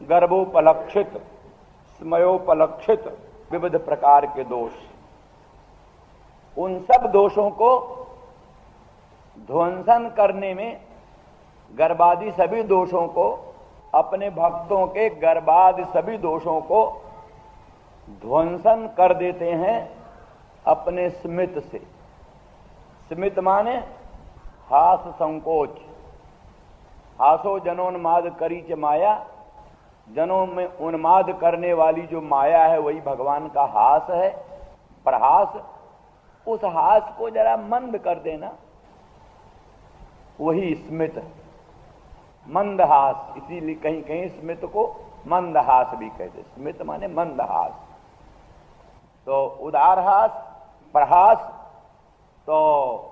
गर्भोपलक्षित, स्मयोपलक्षित विविध प्रकार के दोष, उन सब दोषों को ध्वंसन करने में, गर्भादि सभी दोषों को, अपने भक्तों के गर्भादि सभी दोषों को ध्वंसन कर देते हैं अपने स्मित से। स्मित माने हास संकोच। हासो जनोन्माद करी च माया, जनों में उन्माद करने वाली जो माया है वही भगवान का हास है, प्रहास। उस हास को जरा मंद कर देना, वही स्मित, मंदहास। इसीलिए कहीं कहीं स्मित को मंदहास भी कहते। स्मित माने मंदहास। तो उदारहास, प्रहास, तो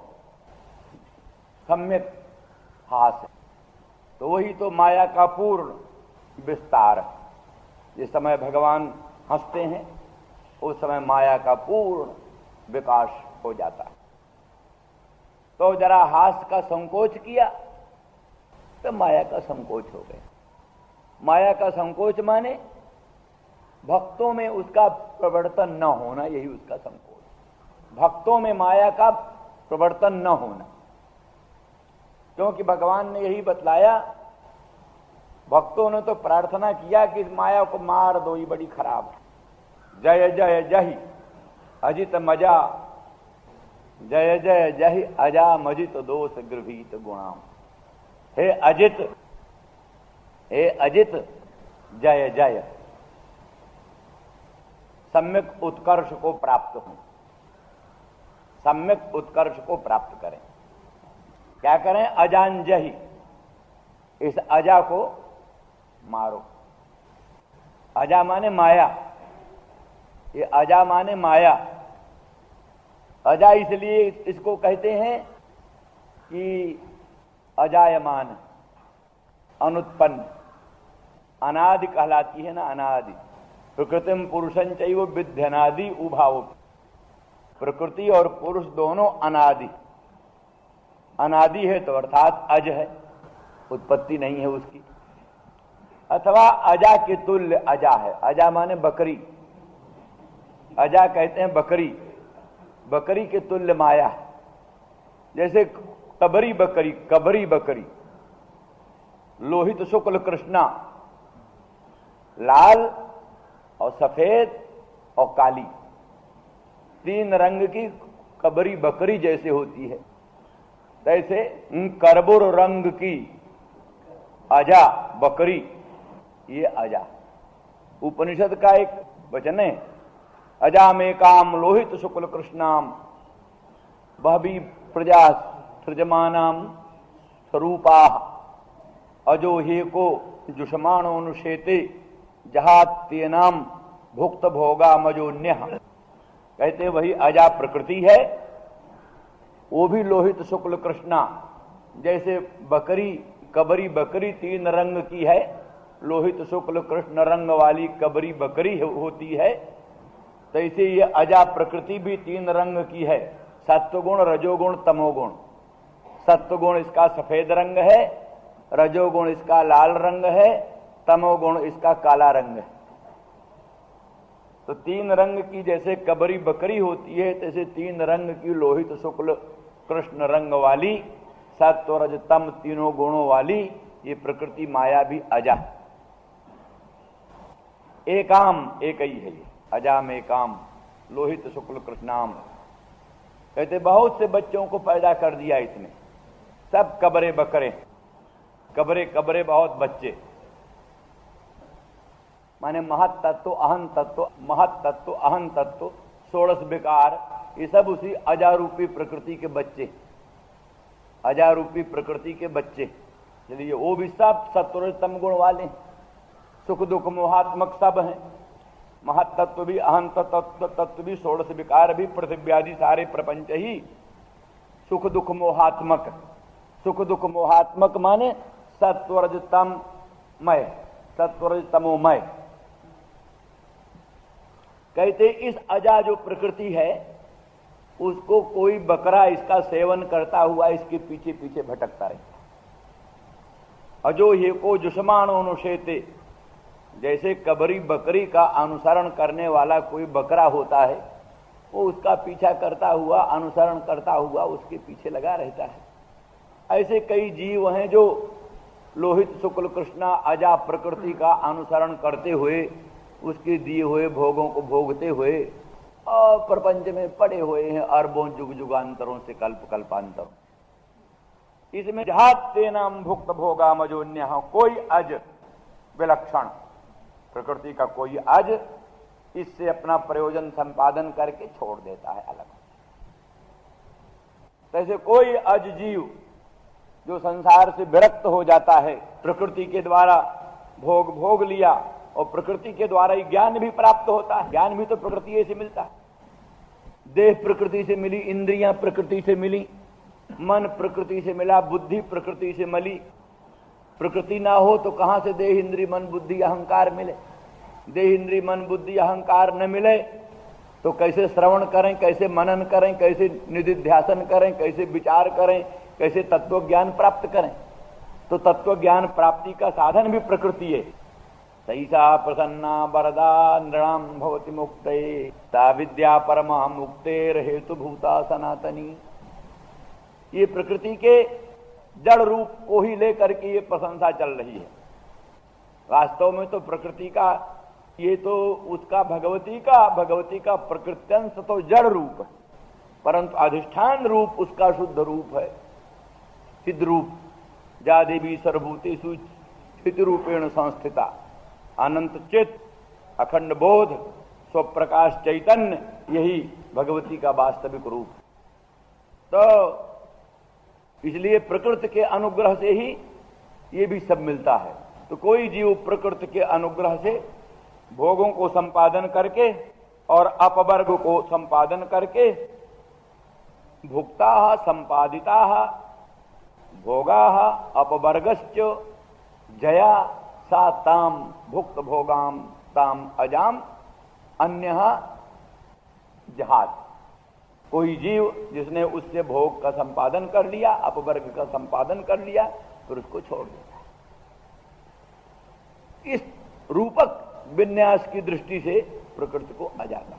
सम्यक हास है। तो वही तो माया का पूर्ण विस्तार है। जिस समय भगवान हंसते हैं उस समय माया का पूर्ण विकास हो जाता है। तो जरा हास का संकोच किया तो माया का संकोच हो गया। माया का संकोच माने भक्तों में उसका प्रवर्तन न होना, यही उसका संकोच। भक्तों में माया का प्रवर्तन न होना, क्योंकि भगवान ने यही बतलाया। भक्तों ने तो प्रार्थना किया कि इस माया को मार दो, ये बड़ी खराब है। जय जय जय अजित मजा, जय जय जय अजा मजित दोष गृहीत गुणाम। हे अजित, हे अजित, जय जय, सम्यक उत्कर्ष को प्राप्त हो, सम्यक उत्कर्ष को प्राप्त करें। क्या करें? अजांजहि, इस अजा को मारो। अजा माने माया, ये अजा माने माया। अजा इसलिए इसको कहते हैं कि अजायमान, अनुत्पन्न, अनादि कहलाती है ना, अनादि। प्रकृतिम पुरुषं चैव विध्यनादि उभाव। प्रकृति और पुरुष दोनों अनादि। अनादि है तो अर्थात अज है, उत्पत्ति नहीं है उसकी। अथवा अजा के तुल्य अजा है। अजा माने बकरी, अजा कहते हैं बकरी। बकरी के तुल्य माया, जैसे कबरी बकरी, कबरी बकरी, लोहित शुक्ल कृष्णा, लाल और सफेद और काली, तीन रंग की कबरी बकरी जैसे होती है, तैसे करबुर रंग की अजा बकरी, ये अजा। उपनिषद का एक वचन है, अजा में काम लोहित शुक्ल कृष्णाम बहवी प्रजा सृजमानाम स्वरूपा अजो हे को जुषमाणोनुषेते जहात्येनाम भुक्त भोगा मजोन्य। कहते वही अजा प्रकृति है, वो भी लोहित शुक्ल कृष्णा, जैसे बकरी कबरी बकरी तीन रंग की है, लोहित शुक्ल कृष्ण रंग वाली कबरी बकरी होती है, तो इसे ये अजा प्रकृति भी तीन रंग की है, सत्वगुण रजोगुण तमोगुण। सत्वगुण इसका सफेद रंग है, रजोगुण इसका लाल रंग है, तमोगुण इसका काला रंग है। तो तीन रंग की जैसे कबरी बकरी होती है, तैसे तीन रंग की लोहित शुक्ल कृष्ण रंग वाली, सत्व रज तम तीनों गुणों वाली ये प्रकृति माया भी अजा। एकाम, एक ही है ये, अजा में काम लोहित शुक्ल कृष्णाम। कहते बहुत से बच्चों को पैदा कर दिया इसने, सब कबरे बकरे, कबरे कबरे बहुत बच्चे। माने महत तत्व, अहं तत्व, महत तत्व, अहं तत्व, षोड़श विकार, ये सब उसी अजारूपी प्रकृति के बच्चे, अजारूपी प्रकृति के बच्चे। चलिए वो भी सब सत्वरजतम गुण वाले, सुख दुख मोहात्मक सब हैं। महत तत्व भी, अहं तत्व भी, षोड़श विकार भी, पृथ्वी आदि सारे प्रपंच ही सुख दुख मोहात्मक। सुख दुख मोहात्मक माने सत्वरजतमय, सत्वरजतमोमय। कहते इस अजा जो प्रकृति है उसको कोई बकरा इसका सेवन करता हुआ इसके पीछे पीछे भटकता रहता। अजो हे को जुषमाणोनुषेते, जैसे कबरी बकरी का अनुसरण करने वाला कोई बकरा होता है, वो उसका पीछा करता हुआ, अनुसरण करता हुआ उसके पीछे लगा रहता है। ऐसे कई जीव हैं जो लोहित शुक्ल कृष्णा अजा प्रकृति का अनुसरण करते हुए, उसके दिए हुए भोगों को भोगते हुए और प्रपंच में पड़े हुए हैं अरबों जुग जुगांतरों से कल्प कल्पांतरों। इसमें जहाते नाम भुक्त भोगा मजोन्य, कोई अज विलक्षण प्रकृति का कोई अज इससे अपना प्रयोजन संपादन करके छोड़ देता है अलग। जैसे कोई अज जीव जो संसार से विरक्त हो जाता है, प्रकृति के द्वारा भोग लिया और प्रकृति के द्वारा ही ज्ञान भी प्राप्त होता है। ज्ञान भी तो प्रकृति से मिलता है। देह प्रकृति से मिली, इंद्रियां प्रकृति से मिली, मन प्रकृति से मिला, बुद्धि प्रकृति से मिली। प्रकृति ना हो तो कहां से देह इंद्रिय मन बुद्धि अहंकार मिले? देह इंद्रिय मन बुद्धि अहंकार न मिले तो कैसे श्रवण करें, कैसे मनन करें, कैसे निधिध्यासन करें, कैसे विचार करें, कैसे तत्व ज्ञान प्राप्त करें? तो तत्व ज्ञान प्राप्ति का साधन भी प्रकृति है। सैसा प्रसन्ना वरदा नृणाम भवति मुक्ते, सा विद्या परमा मुक्तेर हेतुभूता सनातनी। ये प्रकृति के जड़ रूप को ही लेकर के ये प्रशंसा चल रही है। वास्तव में तो प्रकृति का ये तो उसका भगवती का प्रकृत्यंश तो जड़ रूप है, परंतु अधिष्ठान रूप उसका शुद्ध रूप है, सिद्ध रूप। जा देवी सर्वभूतेषु स्थित रूपेण संस्थिता, अनंत चित, अखंड बोध, स्वप्रकाश चैतन्य, यही भगवती का वास्तविक रूप। तो इसलिए प्रकृति के अनुग्रह से ही ये भी सब मिलता है। तो कोई जीव प्रकृति के अनुग्रह से भोगों को संपादन करके और अपवर्ग को संपादन करके भुक्ता संपादिता भोगा अपवर्गश्च जया सा ताम भुक्त भोगाम ताम अजाम अन्य जहाज। कोई जीव जिसने उससे भोग का संपादन कर लिया, अपवर्ग का संपादन कर लिया, फिर उसको छोड़ देता है। इस रूपक विन्यास की दृष्टि से प्रकृति को अजा का।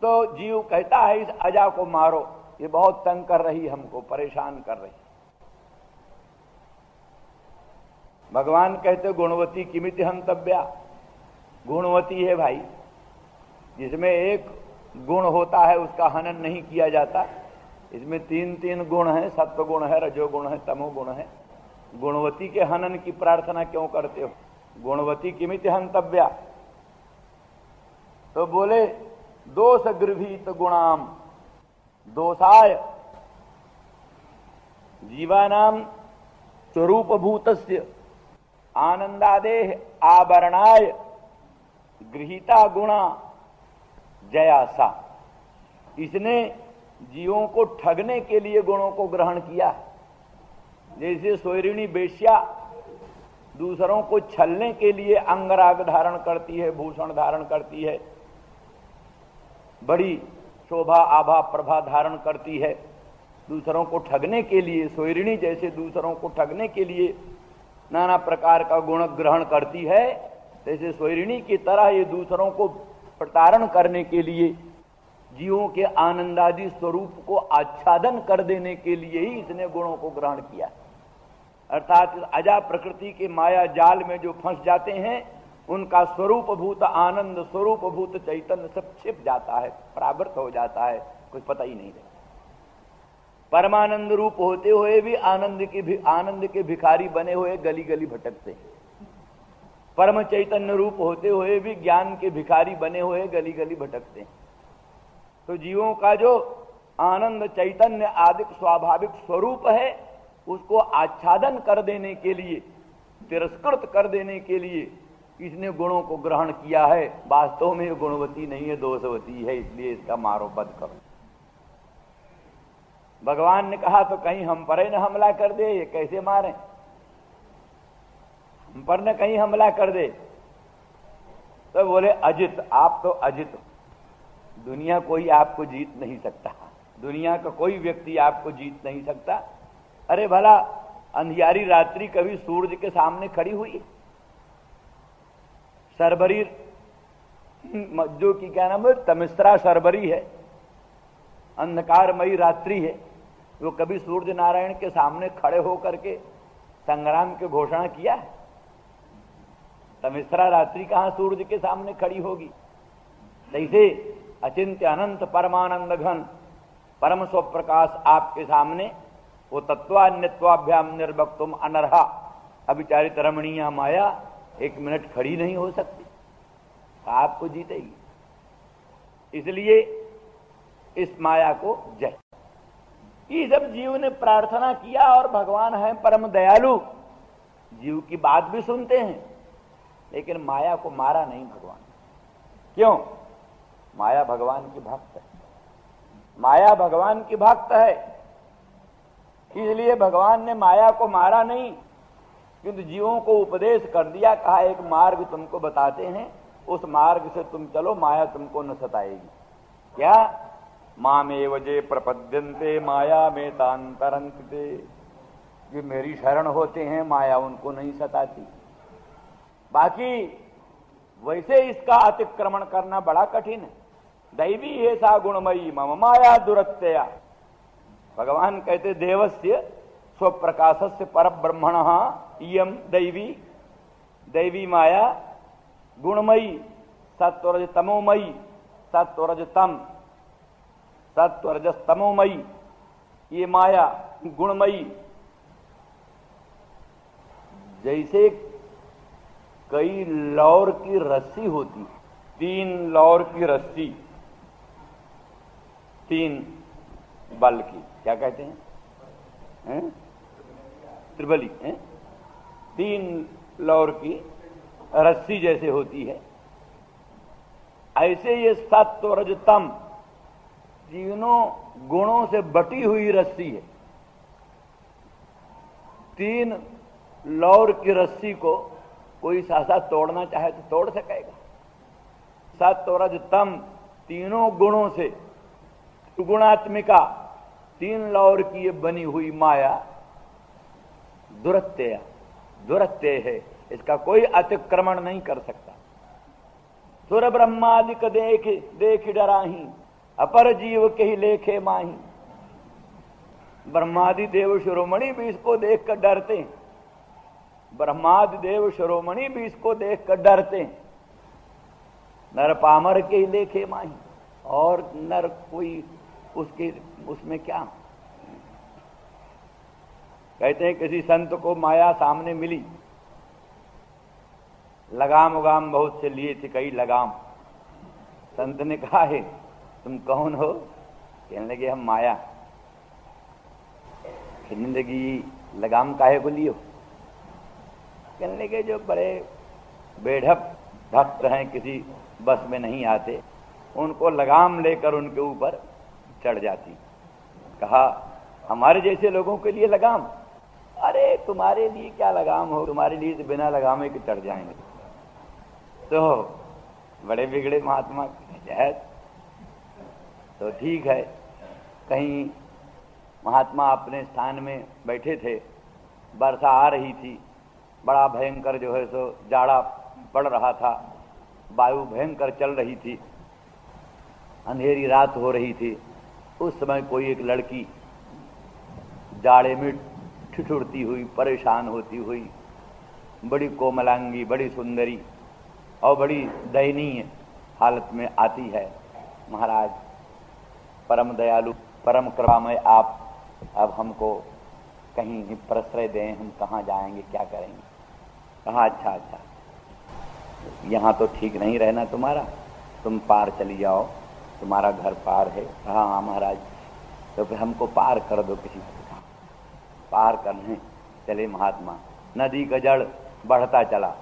तो जीव कहता है इस अजा को मारो, ये बहुत तंग कर रही, हमको परेशान कर रही। भगवान कहते गुणवती किमिति हंतव्या। गुणवती है भाई, जिसमें एक गुण होता है उसका हनन नहीं किया जाता। इसमें तीन गुण हैं, सत्व गुण है, रजोगुण है, तमो गुण है। गुणवती के हनन की प्रार्थना क्यों करते हो? गुणवती किमिति हंतव्या। तो बोले दोष गृहीत गुणाम दोषाय जीवानाम स्वरूपभूतस्य आनंदादेह आवरणाय गृहीता गुणा जयासा। इसने जीवों को ठगने के लिए गुणों को ग्रहण किया। जैसे सोयरिणी बेश्या दूसरों को छलने के लिए अंगराग धारण करती है, भूषण धारण करती है, बड़ी शोभा आभा प्रभा धारण करती है, दूसरों को ठगने के लिए। सोयरिणी जैसे दूसरों को ठगने के लिए नाना प्रकार का गुण ग्रहण करती है, जैसे सोयरिणी की तरह ये दूसरों को प्रतारण करने के लिए, जीवों के आनंदादि स्वरूप को आच्छादन कर देने के लिए ही इसने गुणों को ग्रहण किया। अर्थात अजा प्रकृति के माया जाल में जो फंस जाते हैं, उनका स्वरूप भूत आनंद, स्वरूप भूत चैतन्य सब छिप जाता है, परावृत हो जाता है, कुछ पता ही नहीं रहता। परमानंद रूप होते हुए भी आनंद के भिखारी बने हुए गली गली भटकते हैं। परम चैतन्य रूप होते हुए भी ज्ञान के भिखारी बने हुए गली गली भटकते हैं। तो जीवों का जो आनंद चैतन्य आदि स्वाभाविक स्वरूप है, उसको आच्छादन कर देने के लिए, तिरस्कृत कर देने के लिए इसने गुणों को ग्रहण किया है। वास्तव में ये गुणवती नहीं है, दोषवती है, इसलिए इसका मारो बद करो। भगवान ने कहा तो कहीं हम पर न हमला कर दे, ये कैसे मारे? हम पर न कहीं हमला कर दे। तो बोले अजित, आप तो अजित, दुनिया कोई आपको जीत नहीं सकता, दुनिया का कोई व्यक्ति आपको जीत नहीं सकता। अरे भला अंधियारी रात्रि कभी सूरज के सामने खड़ी हुई? सरबरी, जो कि क्या नाम है, तमिस्रा सरबरी है, अंधकारमयी रात्रि है। वो कभी सूर्य नारायण के सामने खड़े होकर के संग्राम की घोषणा किया है? तमिस्रा रात्रि कहां सूर्य के सामने खड़ी होगी? जैसे अचिंत्य अनंत परमानंद घन परम स्वप्रकाश आपके सामने वो तत्वान्यत्वाभ्याम निर्वक्तुम अनर्हा अविचारित रमणीय माया एक मिनट खड़ी नहीं हो सकती, आपको जीतेगी। इसलिए इस माया को जय। ये सब जीव ने प्रार्थना किया और भगवान है परम दयालु, जीव की बात भी सुनते हैं, लेकिन माया को मारा नहीं भगवान। क्यों? माया भगवान की भक्त है, माया भगवान की भक्त है, इसलिए भगवान ने माया को मारा नहीं, किंतु जीवों को उपदेश कर दिया, कहा एक मार्ग तुमको बताते हैं, उस मार्ग से तुम चलो, माया तुमको न सताएगी। क्या? मामेव जे प्रपद्यन्ते माया में तांतरंते, ये मेरी शरण होते हैं, माया उनको नहीं सताती। बाकी वैसे इसका अतिक्रमण करना बड़ा कठिन है। दैवी है सा गुणमयी मम माया दुरत्यया। भगवान कहते देवस्य स्वप्रकाशस्य परब्रह्मणः इयम दैवी, दैवी माया गुणमयी सत्वरज तमोमयी, सत्वरजतम सत्वरजस्तमोमयी, ये माया गुणमयी। जैसे कई लौर की रस्सी होती, 3 लौर की रस्सी, 3 बल की, क्या कहते हैं, त्रिबली, 3 लौर की रस्सी जैसे होती है, ऐसे ये सत्व रजतम तीनों गुणों से बटी हुई रस्सी है। 3 लौर की रस्सी को कोई सासा तोड़ना चाहे तो तोड़ सकेगा। सत्व रजतम तीनों गुणों से गुणात्मिका 3 लौर की ये बनी हुई माया दुरत्यय, दुरत्यय है, इसका कोई अतिक्रमण नहीं कर सकता। सुर ब्रह्मादिक देख देख डराही, अपर जीव के ही लेखे माही। ब्रह्मादि देव शिरोमणि भी इसको देखकर डरते हैं, ब्रह्मादि देव शिरोमणि भी इसको देखकर डरते हैं। नर पामर के ही लेखे माही, और नर कोई उसके उसमें क्या। कहते हैं किसी संत को माया सामने मिली, लगाम उगाम बहुत से लिए थे, कई लगाम। संत ने कहा है तुम कौन हो? कहने लगे हम माया। कहने लगी लगाम काहे को लियो? कहने लगे जो बड़े बेढप भक्त हैं, किसी बस में नहीं आते, उनको लगाम लेकर उनके ऊपर चढ़ जाती। कहा हमारे जैसे लोगों के लिए लगाम? अरे तुम्हारे लिए क्या लगाम हो, तुम्हारे लिए तो बिना लगामे के चढ़ जाएंगे। तो बड़े बिगड़े महात्मा है। तो ठीक है, कहीं महात्मा अपने स्थान में बैठे थे, वर्षा आ रही थी, बड़ा भयंकर जो है सो जाड़ा पड़ रहा था, वायु भयंकर चल रही थी, अंधेरी रात हो रही थी। उस समय कोई एक लड़की जाड़े में ठिठुरती हुई, परेशान होती हुई, बड़ी कोमलांगी, बड़ी सुंदरी और बड़ी दयनीय हालत में आती है। महाराज परम दयालु परम कृपामय, आप अब हमको कहीं प्रश्रय दें, हम कहाँ जाएंगे, क्या करेंगे? कहा अच्छा, यहाँ तो ठीक नहीं रहना तुम्हारा, तुम पार चली जाओ, तुम्हारा घर पार है। कहा हाँ महाराज, तो फिर हमको पार कर दो किसी तरह। पार करने चले महात्मा, नदी का जल बढ़ता चला,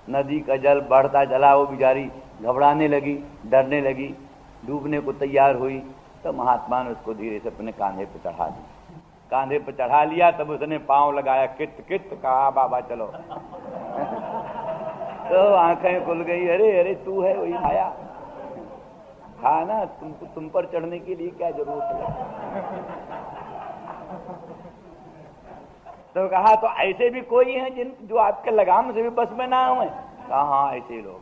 नदी का जल बढ़ता चला, वो बेचारी घबराने लगी, डरने लगी, डूबने को तैयार हुई। तो महात्मा ने उसको धीरे से अपने कांधे पर चढ़ा दिया। कांधे पर चढ़ा लिया, तब उसने पांव लगाया, कित कित, कहा बाबा चलो। तो आंखें खुल गई, अरे अरे तू है वही माया, हाँ ना, तुम पर चढ़ने के लिए क्या जरूरत है। तो कहा तो ऐसे भी कोई हैं जिन जो आपके लगाम से भी बस में ना हुए। कहा हाँ ऐसे लोग,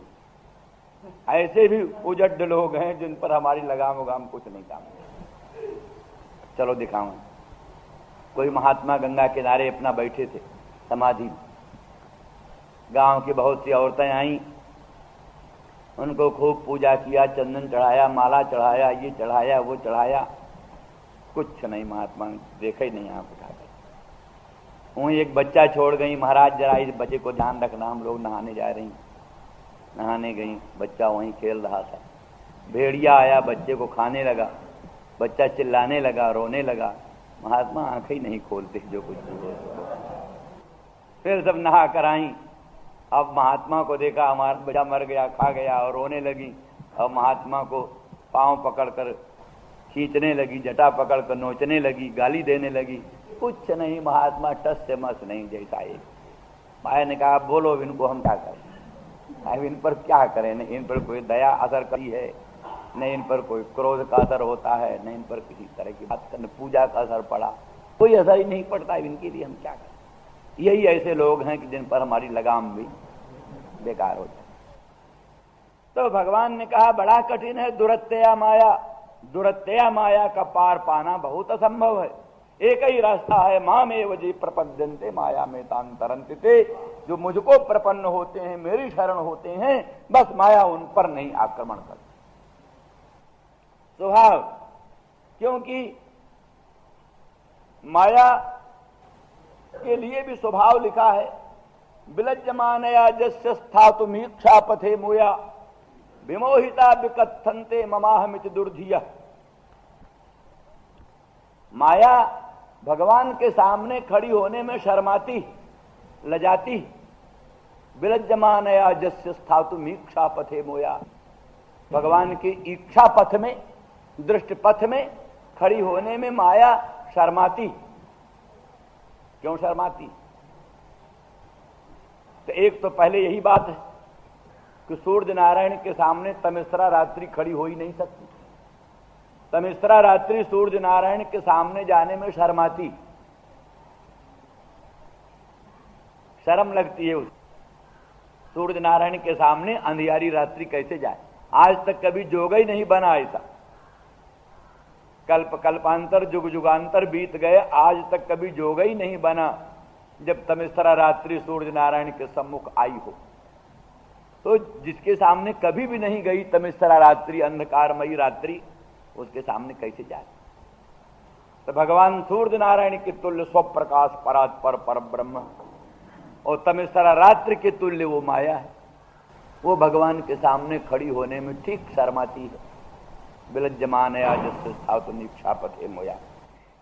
ऐसे भी उजड्ड लोग हैं जिन पर हमारी लगाम उगाम कुछ नहीं काम। चलो दिखाऊं। कोई महात्मा गंगा किनारे अपना बैठे थे समाधि। गांव की बहुत सी औरतें आईं, उनको खूब पूजा किया, चंदन चढ़ाया, माला चढ़ाया, ये चढ़ाया वो चढ़ाया, कुछ नहीं। महात्मा ने देखा ही नहीं आंख उठाकर। वहीं एक बच्चा छोड़ गई, महाराज जरा इस बच्चे को ध्यान रखना, हम लोग नहाने जा रही। नहाने गई, बच्चा वहीं खेल रहा था। भेड़िया आया, बच्चे को खाने लगा, बच्चा चिल्लाने लगा, रोने लगा। महात्मा आंखें ही नहीं खोलते, जो कुछ फिर सब नहा कर आई। अब महात्मा को देखा हमारा बच्चा मर गया, खा गया, और रोने लगी। अब महात्मा को पांव पकड़कर खींचने लगी, जटा पकड़कर नोचने लगी, गाली देने लगी। कुछ नहीं, महात्मा टस से मस नहीं जैसा एक। माया ने कहा बोलो इनको हम क्या करें, अब इन पर क्या करें, न इन पर कोई दया असर करी है, न इन पर कोई क्रोध का असर होता है, न इन पर किसी तरह की बात करने पूजा का असर पड़ा, कोई असर ही नहीं पड़ता। इनके लिए हम क्या करें। यही ऐसे लोग हैं कि जिन पर हमारी लगाम भी बेकार हो जाए। तो भगवान ने कहा बड़ा कठिन है दुरत्यया माया, दुरत्यया माया का पार पाना बहुत असंभव है। एक ही रास्ता है, मामेव जे प्रपद्यन्ते माया में तांतरन्ते, जो मुझको प्रपन्न होते हैं, मेरी शरण होते हैं, बस माया उन पर नहीं आक्रमण करती। स्वभाव, क्योंकि माया के लिए भी स्वभाव लिखा है, विलज्जमानया जस्य स्थातुमीक्षा पथे मोया विमोहिता विकथन्ते ममाहमिति दुर्धिया। माया भगवान के सामने खड़ी होने में शर्माती, लजाती। विलज्जमानया जस्य स्थातुमीक्षा पथे मोया, भगवान की इच्छा पथ में, दृष्ट पथ में खड़ी होने में माया शर्माती। क्यों शर्माती? तो एक तो पहले यही बात है कि सूर्य नारायण के सामने तमिस्रा रात्रि खड़ी हो ही नहीं सकती। तमिस्रा रात्रि सूर्य नारायण के सामने जाने में शर्माती, शर्म लगती है उस सूर्य नारायण के सामने अंधियारी रात्रि कैसे जाए। आज तक कभी जोगा ही नहीं बना ऐसा। कल्प कल्पांतर युग युगांतर बीत गए, आज तक कभी जोगा ही नहीं बना जब तमिस्रा रात्रि सूर्य नारायण के सम्मुख आई हो। तो जिसके सामने कभी भी नहीं गई तमिस्रा रात्रि, अंधकारमयी रात्रि, उसके सामने कैसे जाए। तो भगवान सूर्य नारायण के तुल्य स्वप्रकाश परात्पर पर ब्रह्म, और तमिस्रा रात्रि के तुल्य वो माया है, वो भगवान के सामने खड़ी होने में ठीक शर्माती है। विलज्जमानया जस्य स्थातुमीक्षा पथे मोया।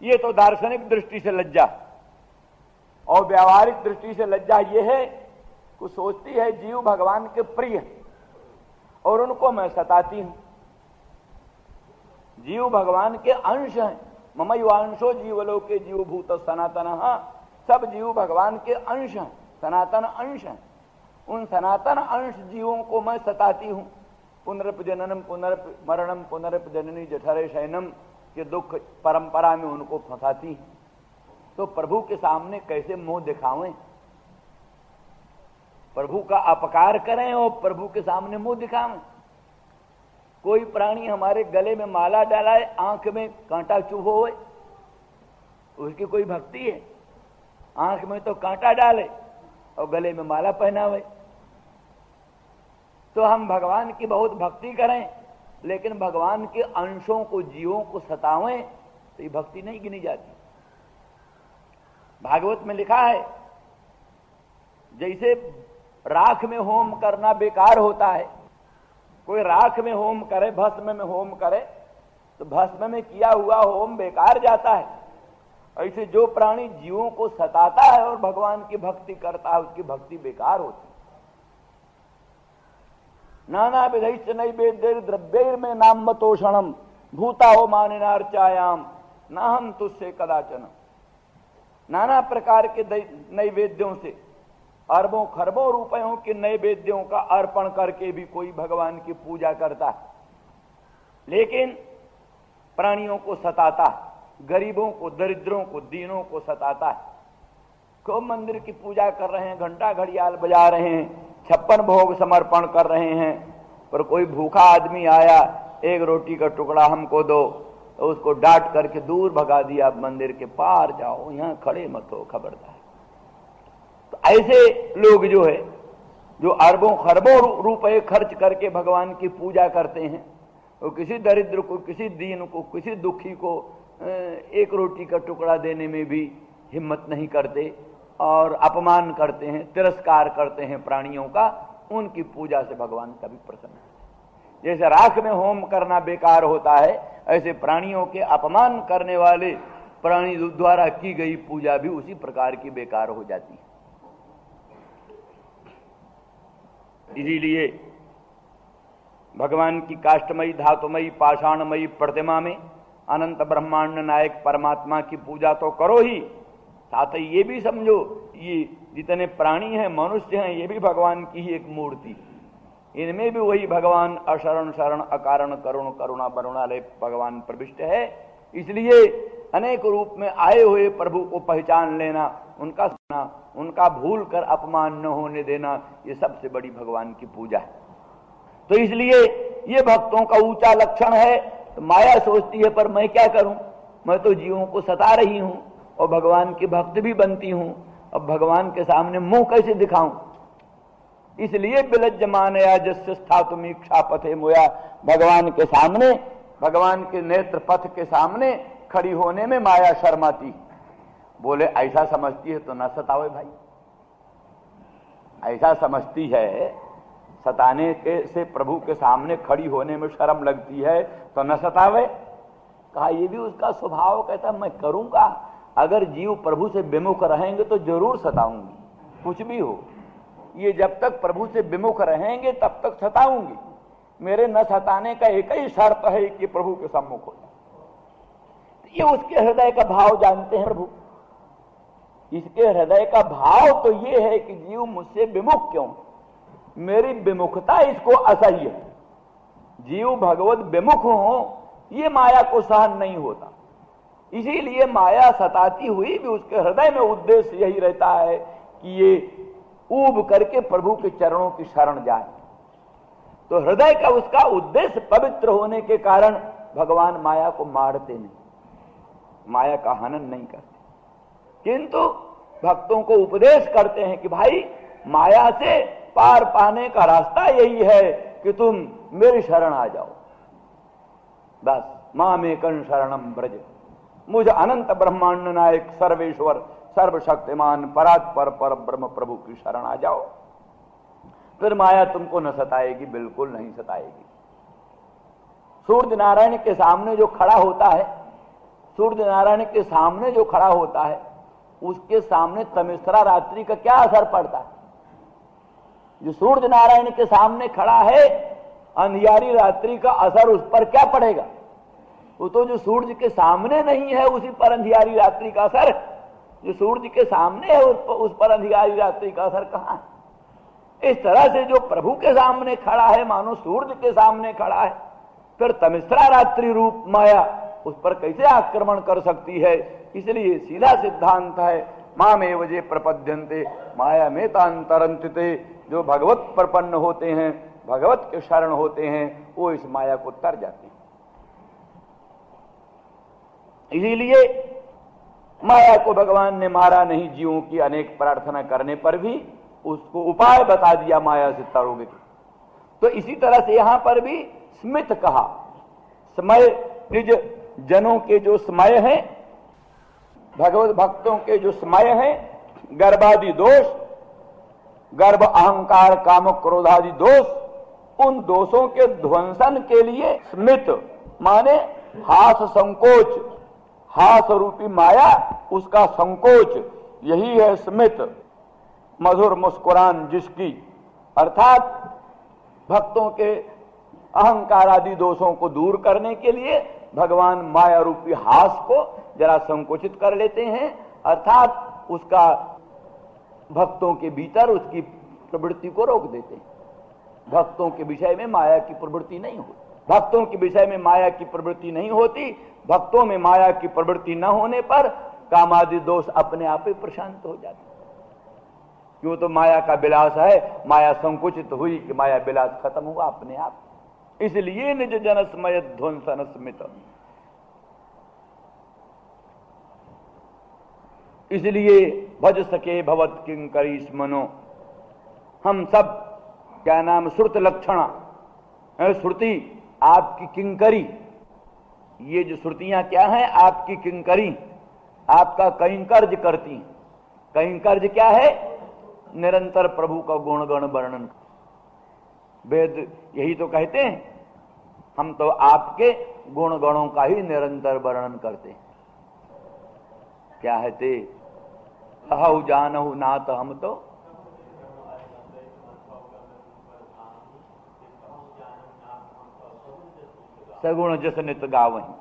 ये तो दार्शनिक दृष्टि से लज्जा, और व्यावहारिक दृष्टि से लज्जा ये है कि सोचती है जीव भगवान के प्रिय और उनको मैं सताती हूं। जीव भगवान के अंश हैं। ममैवांशो जीवलोके जीवभूत सनातन, सब जीव भगवान के अंश हैं, सनातन अंश हैं। उन सनातन अंश जीवों को मैं सताती हूं। पुनरप जननम पुनरप मरणम पुनरप जननी जठरे शयनम के दुख परंपरा में उनको फंसाती है। तो प्रभु के सामने कैसे मुंह दिखावें, प्रभु का अपकार करें और प्रभु के सामने मुंह दिखावें। कोई प्राणी हमारे गले में माला डालाए, आंख में कांटा चुभो होए, उसकी कोई भक्ति है? आंख में तो कांटा डाले और गले में माला पहनावे। तो हम भगवान की बहुत भक्ति करें, लेकिन भगवान के अंशों को, जीवों को सतावें, तो ये भक्ति नहीं गिनी जाती। भागवत में लिखा है जैसे राख में होम करना बेकार होता है, कोई राख में होम करे, भस्म में होम करे, तो भस्म में किया हुआ होम बेकार जाता है। ऐसे जो प्राणी जीवों को सताता है और भगवान की भक्ति करता है, उसकी भक्ति बेकार होती है। नाना विधैश्च नैवेद्यैर् द्रव्यैर्मे नामतोषणम भूता हो मानिनार्चायाम न हम तुझसे कदाचन। नाना प्रकार के नैवेद्यों से, अरबों खरबों रुपयों के नैवेद्यों का अर्पण करके भी कोई भगवान की पूजा करता है, लेकिन प्राणियों को सताता है, गरीबों को, दरिद्रों को, दीनों को सताता है। खूब मंदिर की पूजा कर रहे हैं, घंटा घड़ियाल बजा रहे हैं, 56 भोग समर्पण कर रहे हैं, पर कोई भूखा आदमी आया, एक रोटी का टुकड़ा हमको दो, तो उसको डांट करके दूर भगा दिया, मंदिर के पार जाओ, यहाँ खड़े मत हो, खबरदार। तो ऐसे लोग जो है, जो अरबों खरबों रुपए खर्च करके भगवान की पूजा करते हैं, वो किसी दरिद्र को, किसी दीन को, किसी दुखी को एक रोटी का टुकड़ा देने में भी हिम्मत नहीं करते और अपमान करते हैं, तिरस्कार करते हैं प्राणियों का, उनकी पूजा से भगवान कभी प्रसन्न नहीं। जैसे राख में होम करना बेकार होता है, ऐसे प्राणियों के अपमान करने वाले प्राणी द्वारा की गई पूजा भी उसी प्रकार की बेकार हो जाती है। इसीलिए भगवान की काष्ठमयी, धातुमयी, पाषाणमयी प्रतिमा में अनंत ब्रह्मांड नायक परमात्मा की पूजा तो करो ही, साथ ही ये भी समझो ये जितने प्राणी हैं, मनुष्य हैं, ये भी भगवान की ही एक मूर्ति, इनमें भी वही भगवान अशरण शरण अकारण करुण करुणा बरुणालय भगवान प्रविष्ट है। इसलिए अनेक रूप में आए हुए प्रभु को पहचान लेना, उनका सुनना, उनका भूल कर अपमान न होने देना, ये सबसे बड़ी भगवान की पूजा है। तो इसलिए ये भक्तों का ऊंचा लक्षण है। तो माया सोचती है पर मैं क्या करूं, मैं तो जीवों को सता रही हूं और भगवान की भक्त भी बनती हूं, अब भगवान के सामने मुंह कैसे दिखाऊं। इसलिए बिलज्जमानया जस्य स्थातुम इच्छा पथे मोया, भगवान के सामने, भगवान के नेत्र पथ के सामने खड़ी होने में माया शर्माती। बोले ऐसा समझती है तो न सतावे भाई, ऐसा समझती है सताने के से प्रभु के सामने खड़ी होने में शर्म लगती है तो न सतावे। कहा ये भी उसका स्वभाव, कहता मैं करूंगा, अगर जीव प्रभु से विमुख रहेंगे तो जरूर सताऊंगी, कुछ भी हो, ये जब तक प्रभु से विमुख रहेंगे तब तक सताऊंगी, मेरे न सताने का एक ही शर्त है कि प्रभु के सम्मुख हो जाए। ये उसके हृदय का भाव जानते हैं प्रभु। इसके हृदय का भाव तो ये है कि जीव मुझसे विमुख क्यों, मेरी विमुखता इसको असह्य है। जीव भगवत विमुख हो ये माया को सहन नहीं होता, इसीलिए माया सताती हुई भी उसके हृदय में उद्देश्य यही रहता है कि ये ऊब करके प्रभु के चरणों की शरण जाए। तो हृदय का उसका उद्देश्य पवित्र होने के कारण भगवान माया को मारते नहीं, माया का हनन नहीं करते, किंतु भक्तों को उपदेश करते हैं कि भाई माया से पार पाने का रास्ता यही है कि तुम मेरी शरण आ जाओ, बस मामेकं शरणं व्रज, मुझ अनंत ब्रह्मांड नायक सर्वेश्वर सर्वशक्तिमान परात्पर पर ब्रह्म प्रभु की शरण आ जाओ, फिर माया तुमको न सताएगी, बिल्कुल नहीं सताएगी। सूर्य नारायण के सामने जो खड़ा होता है, सूर्य नारायण के सामने जो खड़ा होता है, उसके सामने तमिश्रा रात्रि का क्या असर पड़ता है। जो सूर्य नारायण के सामने खड़ा है, अंधियारी रात्रि का असर उस पर क्या पड़ेगा। वो तो जो सूर्य के सामने नहीं है उसी पर अंधियारी रात्रि का असर, जो सूर्य के सामने है उस पर अंधियारी रात्रि का असर कहां है। इस तरह से जो प्रभु के सामने खड़ा है मानो सूर्य के सामने खड़ा है, फिर तमिश्रा रात्रि रूप माया उस पर कैसे आक्रमण कर सकती है। इसलिए सीधा सिद्धांत है मामेव जे प्रपद्यन्ते माया में तांतरंते, जो भगवत प्रपन्न होते हैं, भगवत के शरण होते हैं, वो इस माया को तर जाते हैं। इसीलिए माया को भगवान ने मारा नहीं, जीवों की अनेक प्रार्थना करने पर भी उसको उपाय बता दिया माया से तरोगे। तो इसी तरह से यहां पर भी स्मित कहा, समय निज जनों के जो समय है, भगवत भक्तों के जो समय है, गर्भादि दोष, गर्भ अहंकार काम क्रोधादि दोष, उन दोषों के ध्वंसन के लिए स्मित माने हास संकोच, हास रूपी माया उसका संकोच, यही है स्मित, मधुर मुस्कुरान जिसकी, अर्थात भक्तों के अहंकार आदि दोषों को दूर करने के लिए भगवान माया रूपी हास को जरा संकुचित कर लेते हैं, अर्थात उसका भक्तों के भीतर उसकी प्रवृत्ति को रोक देते हैं। भक्तों के विषय में माया की प्रवृत्ति नहीं होती, भक्तों के विषय में माया की प्रवृत्ति नहीं होती। भक्तों में माया की प्रवृत्ति न होने पर कामादि दोष अपने आप ही प्रशांत हो जाते। क्यों? तो माया का विलास है, माया संकुचित हुई कि माया विलास खत्म हुआ अपने आप। इसलिए निज जनस्मय ध्वंसन स्मित, इसलिए भज सके भवत किंकरी स्मनो। हम सब क्या नाम श्रुत लक्षणा, श्रुति आपकी किंकरी, ये जो श्रुतियां क्या हैं? आपकी किंकरी, आपका कैंकर्ज करती। कैंकर्ज क्या है? निरंतर प्रभु का गुणगण वर्णन। वेद यही तो कहते हैं, हम तो आपके गुण गणों का ही निरंतर वर्णन करते हैं। क्या है ते? कहु जानहु नाथ हम तो सगुण जस नित गावहीं।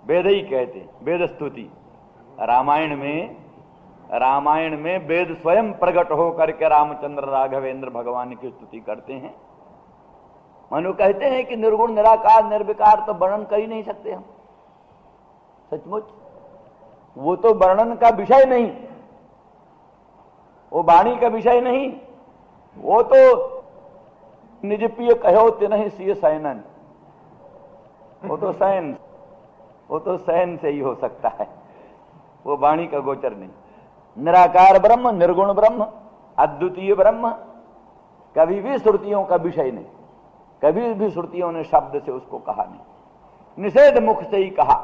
वेद ही कहते, वेद स्तुति। रामायण में वेद स्वयं प्रकट होकर के रामचंद्र राघवेंद्र भगवान की स्तुति करते हैं। मनु कहते हैं कि निर्गुण निराकार निर्विकार तो वर्णन कर ही नहीं सकते हम। सचमुच वो तो वर्णन का विषय नहीं, वो वाणी का विषय नहीं, वो तो निज पिय कहो तिनहि सिय सैनन, वो तो सैन से ही हो सकता है, वो वाणी का गोचर नहीं। निराकार ब्रह्म, निर्गुण ब्रह्म, अद्वितीय ब्रह्म कभी भी श्रुतियों का विषय नहीं, कभी भी श्रुतियों ने शब्द से उसको कहा नहीं। निषेध मुख से ही कहा,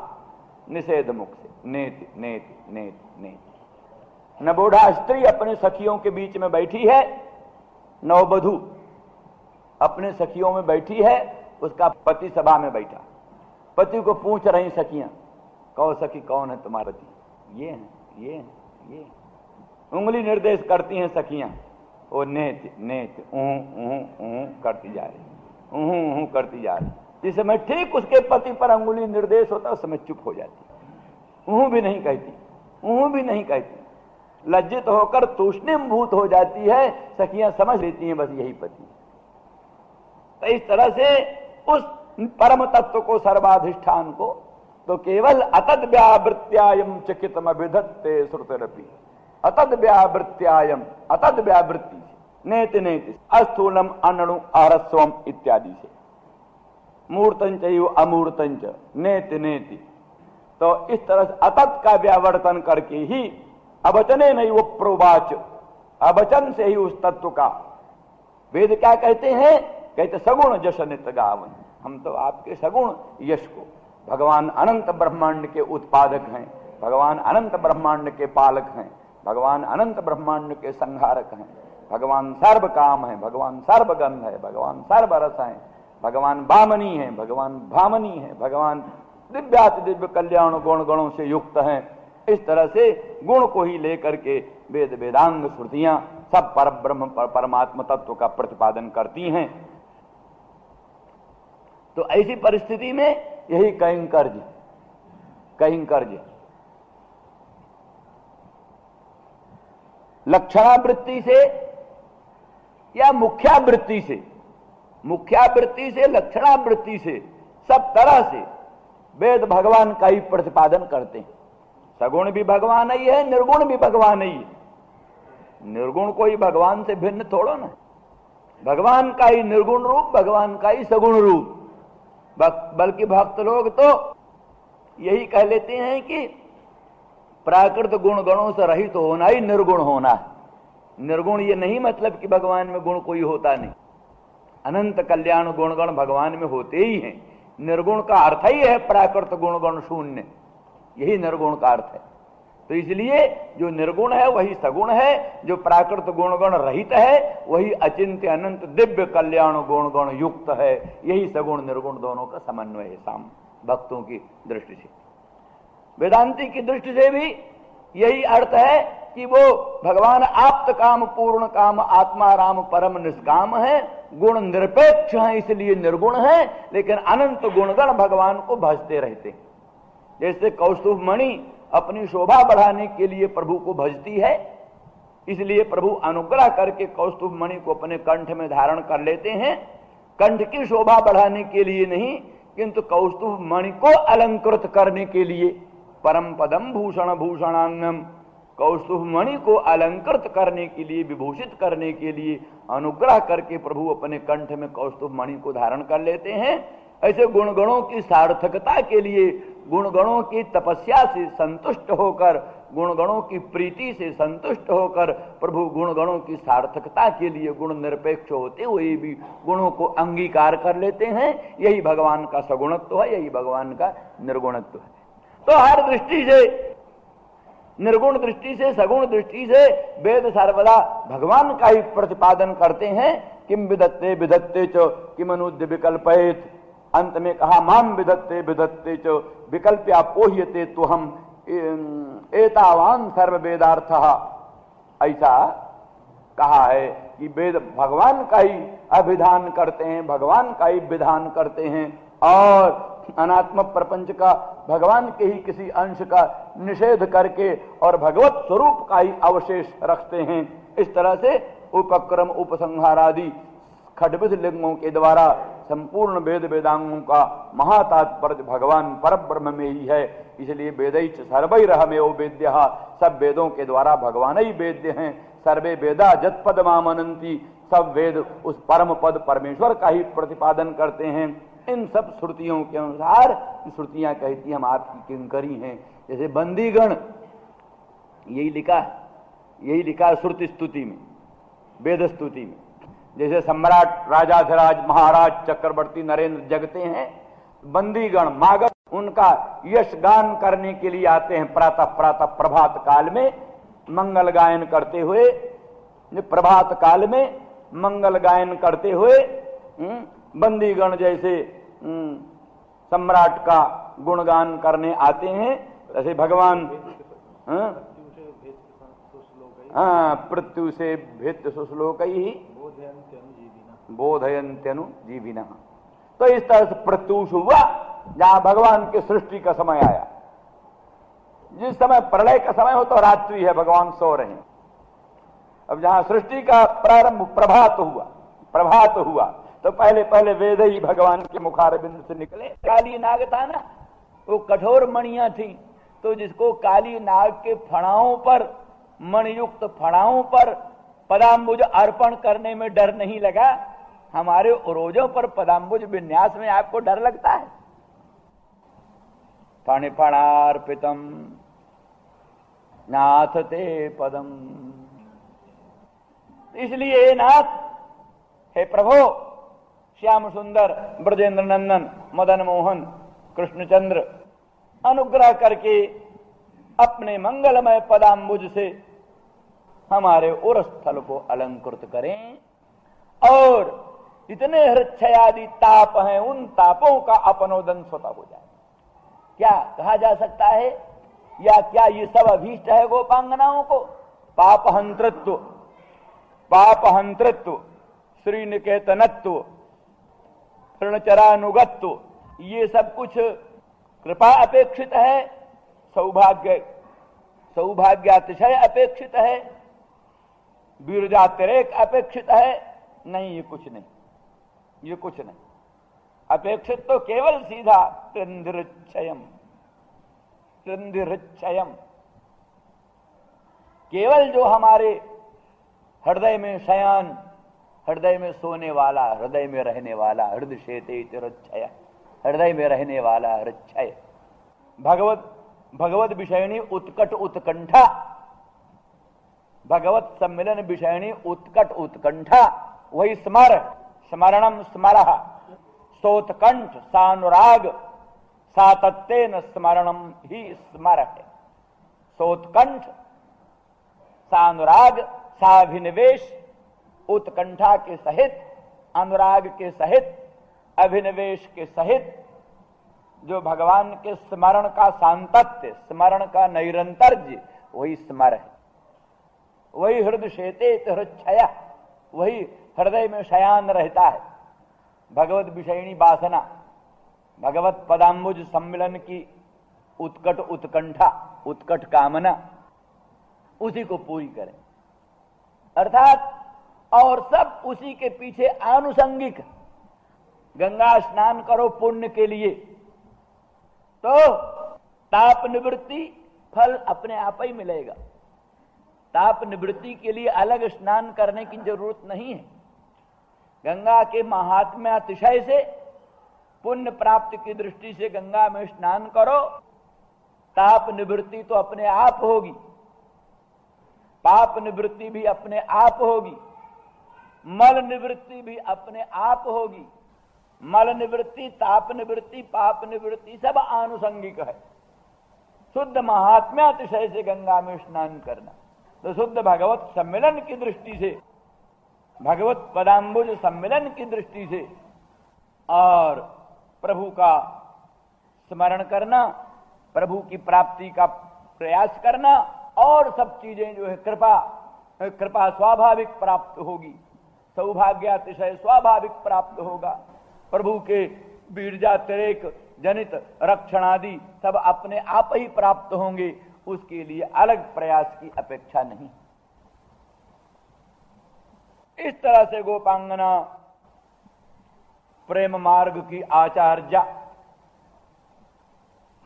निषेध मुख से, नेति नेति नेति नेति। नवोढ़ा स्त्री अपने सखियों के बीच में बैठी है, नववधू अपने सखियों में बैठी है, उसका पति सभा में बैठा। पति को पूछ रही सखियां, कहो सखी कौन है तुम्हारा पति? ये है, ये है, ये। उंगली निर्देश करती हैं सखियां, वो नेत नेत करती जा रही, करती जा रही। जिस समय ठीक उसके पति पर अंगुली निर्देश होता उस समय चुप हो जाती, भी नहीं कहती, भी नहीं कहती। लज्जित होकर तूष्णीमभूत हो जाती है। सखियां समझ लेती हैं बस यही पति। तो इस तरह से उस परम तत्व को, सर्वाधिष्ठान को, तो केवल अतद व्यावृत्यायम चकितम अभिधत्ते श्रुतिरपि, अतद व्यावृत्यायम, अतद व्यावृत्ति नेति नेति अस्थूलम अनणु अरस्वम इत्यादि से, मूर्तंच अमूर्तंच नेति नेति। तो इस तरह से अतत का व्यावर्तन करके ही अवचने नहीं वो प्रोवाच, अवचन से ही उस तत्व का। वेद क्या कहते हैं? कहते सगुण जश नित गावन। हम तो आपके सगुण यश को, भगवान अनंत ब्रह्मांड के उत्पादक हैं, भगवान अनंत ब्रह्मांड के पालक हैं, भगवान अनंत ब्रह्मांड के संहारक हैं, भगवान सर्व काम है, भगवान सर्वगंध है, भगवान सर्वरस है, भगवान वामनी है, भगवान भामनी है, भगवान दिव्याति दिव्य कल्याण गुण गणों से युक्त हैं। इस तरह से गुण को ही लेकर के वेद वेदांग श्रुतियां सब परब्रह्म परमात्म तत्व का प्रतिपादन करती हैं। तो ऐसी परिस्थिति में यही कैंकर्य, कैंकर्य लक्षणावृत्ति से या मुख्यावृत्ति से, मुख्यावृत्ति से, लक्षणावृत्ति से, सब तरह से वेद भगवान का ही प्रतिपादन करते हैं। सगुण भी भगवान ही है, निर्गुण भी भगवान ही है। निर्गुण कोई भगवान से भिन्न थोड़ो ना, भगवान का ही निर्गुण रूप, भगवान का ही सगुण रूप। बल्कि भक्त लोग तो यही कह लेते हैं कि प्राकृत गुण गणों से रहित तो होना ही निर्गुण होना है। निर्गुण ये नहीं मतलब कि भगवान में गुण कोई होता नहीं, अनंत कल्याण गुण गण भगवान में होते ही हैं। निर्गुण का अर्थ ही है प्राकृत गुण गण शून्य, यही निर्गुण का अर्थ है। तो इसलिए जो निर्गुण है वही सगुण है, जो प्राकृत गुण गण रहित है वही अचिंत्य अनंत दिव्य कल्याण गुण गण युक्त है। यही सगुण निर्गुण दोनों का समन्वय है साम भक्तों की दृष्टि से। वेदांती की दृष्टि से भी यही अर्थ है कि वो भगवान आप्त काम पूर्ण काम आत्मा राम परम निष्काम है, गुण निरपेक्ष है इसलिए निर्गुण है, लेकिन अनंत गुणगण भगवान को भजते रहते। जैसे कौस्तुभ मणि अपनी शोभा बढ़ाने के लिए प्रभु को भजती है, इसलिए प्रभु अनुग्रह करके कौस्तुभ मणि को अपने कंठ में धारण कर लेते हैं। कंठ की शोभा बढ़ाने के लिए नहीं, किंतु कौस्तुभ मणि को अलंकृत करने के लिए। परम पदम भूषण भूषणांगम, कौस्तुभ मणि को अलंकृत करने के लिए, विभूषित करने के लिए अनुग्रह करके प्रभु अपने कंठ में कौस्तुभ मणि को धारण कर लेते हैं। ऐसे गुणगणों की सार्थकता के लिए, गुणगणों की तपस्या से संतुष्ट होकर, गुणगणों की प्रीति से संतुष्ट होकर प्रभु गुणगणों की सार्थकता के लिए गुण निरपेक्ष होते हुए भी गुणों को अंगीकार कर लेते हैं। यही भगवान का सगुणत्व है, यही भगवान का निर्गुणत्व है। तो हर दृष्टि से, निर्गुण दृष्टि से, सगुण दृष्टि से वेद सर्वदा भगवान का ही प्रतिपादन करते हैं। किम विदत्ते विदत्ते च किमनुद्य विकल्पयेत, अंत में कहा माम विदत्ते विदत्ते च विकल्प्या पोह्यते तो हम एतावान सर्व वेदार्थ। ऐसा कहा है कि वेद भगवान का ही अभिधान करते हैं, भगवान का ही विधान करते हैं और अनात्म प्रपंच का, भगवान के ही किसी अंश का निषेध करके और भगवत स्वरूप का ही अवशेष रखते हैं। इस तरह से उपक्रम, उपसंहार आदि खड्विध लिंगों के द्वारा संपूर्ण वेद वेदांगों का महातात्पर्य भगवान परब्रह्म में ही है। इसलिए वेदैश्च सर्वैरहमेव वेद्यः, सब वेदों के द्वारा भगवान ही वेद्य हैं। सर्वे वेदा जत्पद मामनन्ति, सब वेद उस परम पद परमेश्वर का ही प्रतिपादन करते हैं। इन सब श्रुतियों के अनुसार, श्रुतियां कहती हम आपकी किंकरी हैं। जैसे बंदीगण, यही लिखा श्रुति स्तुति में, वेद स्तुति में। जैसे सम्राट राजाधिराज महाराज चक्रवर्ती नरेंद्र जगते हैं, बंदीगण मागध उनका यश गान करने के लिए आते हैं। प्रातः प्रातः प्रभात काल में मंगल गायन करते हुए, प्रभात काल में मंगल गायन करते हुए बंदीगण जैसे सम्राट का गुणगान करने आते हैं। ऐसे भगवान पृथ्वी से भित्त सुश्लोक ही बोधयन्त्यनु जीविना। तो इस तरह से प्रत्युष हुआ जहां भगवान के सृष्टि का समय आया। जिस समय प्रलय का समय हो तो रात्रि है, भगवान सो रहे हैं। अब जहां सृष्टि का प्रारंभ प्रभात हुआ तो पहले पहले वेद ही भगवान के मुखारबिंद से निकले। काली नाग था ना, वो कठोर मणियां थी, तो जिसको काली नाग के फणाओं पर, मणियुक्त फणाओं पर पदाम्बुज अर्पण करने में डर नहीं लगा, हमारे उरोजों पर पदाम्बुज विन्यास में आपको डर लगता है? फणिफणार्पितम नाथ ते पदम। इसलिए नाथ, हे प्रभु, श्याम सुंदर ब्रजेंद्र नंदन मदन मोहन कृष्णचंद्र, अनुग्रह करके अपने मंगलमय पदाम्बुज से हमारे उर स्थल को अलंकृत करें और जितने हृच्छयादि ताप हैं उन तापों का अपनोदन स्वतः हो जाए। क्या कहा जा सकता है, या क्या ये सब अभीष्ट है गोपांगनाओं को? पापहंतृत्व, श्रीनिकेतनत्व, ऋणचरानुगत्व, ये सब कुछ कृपा अपेक्षित है, सौभाग्यातिशय अपेक्षित है, वीरजातिरेक अपेक्षित है? नहीं, ये कुछ नहीं। अपेक्षित तो केवल सीधा त्रिंधिरच्छयम, केवल जो हमारे हृदय में शयन, हृदय में सोने वाला, हृदय में रहने वाला, हृदय शेते तिरच्छय, हृदय में रहने वाला हृच्छय, भगवत विषयणी उत्कट उत्कंठा, भगवत सम्मिलन विषयणी उत्कट उत्कंठा, वही स्मरणम स्मरः, सोत्कंठ सानुराग, सातत्तेन स्मरणम ही स्मर है। सोत्कंठ, सानुराग, साभिनिवेश, उत्कंठा के सहित, अनुराग के सहित, अभिनिवेश के सहित जो भगवान के स्मरण का सांतत्य, स्मरण का नैरंतर्य, वही स्मर है। वही हृदय शेते हृच्छय, वही हृदय में शयान रहता है। भगवत विषयणी वासना, भगवत पदाम्बुज सम्मिलन की उत्कट उत्कंठा, उत्कट कामना, उसी को पूरी करें। अर्थात और सब उसी के पीछे आनुषंगिक। गंगा स्नान करो पुण्य के लिए, तो ताप निवृत्ति फल अपने आप ही मिलेगा। ताप निवृत्ति के लिए अलग स्नान करने की जरूरत नहीं है। गंगा के महात्म्य अतिशय से, पुण्य प्राप्ति की दृष्टि से गंगा में स्नान करो, ताप निवृत्ति तो अपने आप होगी, पाप निवृत्ति भी अपने आप होगी, मल निवृत्ति भी अपने आप होगी। मल निवृत्ति, ताप निवृत्ति, पाप निवृत्ति सब आनुषंगिक है। शुद्ध महात्म्य अतिशय से गंगा में स्नान करना, तो शुद्ध भगवत सम्मेलन की दृष्टि से, भगवत पदाम्बुज सम्मेलन की दृष्टि से और प्रभु का स्मरण करना, प्रभु की प्राप्ति का प्रयास करना, और सब चीजें जो है कृपा स्वाभाविक प्राप्त होगी, सौभाग्य अतिशय स्वाभाविक प्राप्त होगा। प्रभु के वीर्यातिरेक जनित रक्षण आदि सब अपने आप ही प्राप्त होंगे, उसके लिए अलग प्रयास की अपेक्षा नहीं। इस तरह से गोपांगना प्रेम मार्ग की आचार्या,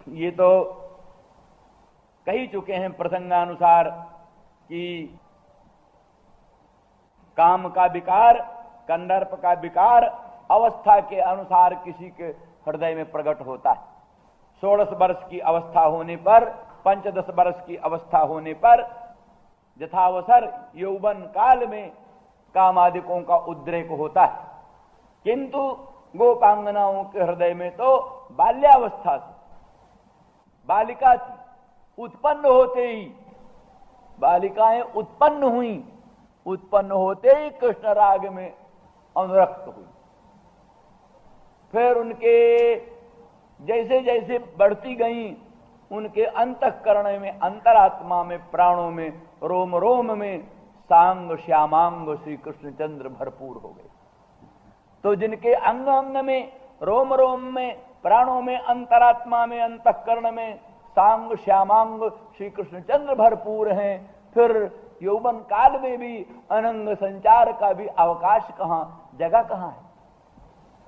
ये तो कही चुके हैं प्रसंगानुसार कि काम का विकार, कंदर्प का विकार अवस्था के अनुसार किसी के हृदय में प्रकट होता है। 16 वर्ष की अवस्था होने पर, 15 वर्ष की अवस्था होने पर यथावसर यौवन काल में कामादिकों का उद्रेक होता है, किंतु गोपांगनाओं के हृदय में तो बाल्यावस्था से, बालिका थी, उत्पन्न होते ही बालिकाएं उत्पन्न हुई, उत्पन्न होते ही कृष्ण राग में अनुरक्त हुई। फिर उनके जैसे जैसे बढ़ती गई, उनके अंतःकरण में, अंतरात्मा में, प्राणों में, रोम रोम में सांग श्यामांग श्री कृष्णचंद्र भरपूर हो गए। तो जिनके अंग अंग में, रोम रोम में, प्राणों में, अंतरात्मा में, अंतःकरण में सांग श्यामांग श्री कृष्णचंद्र भरपूर हैं, फिर यौवन काल में भी अनंग संचार का भी अवकाश कहां, जगह कहां है?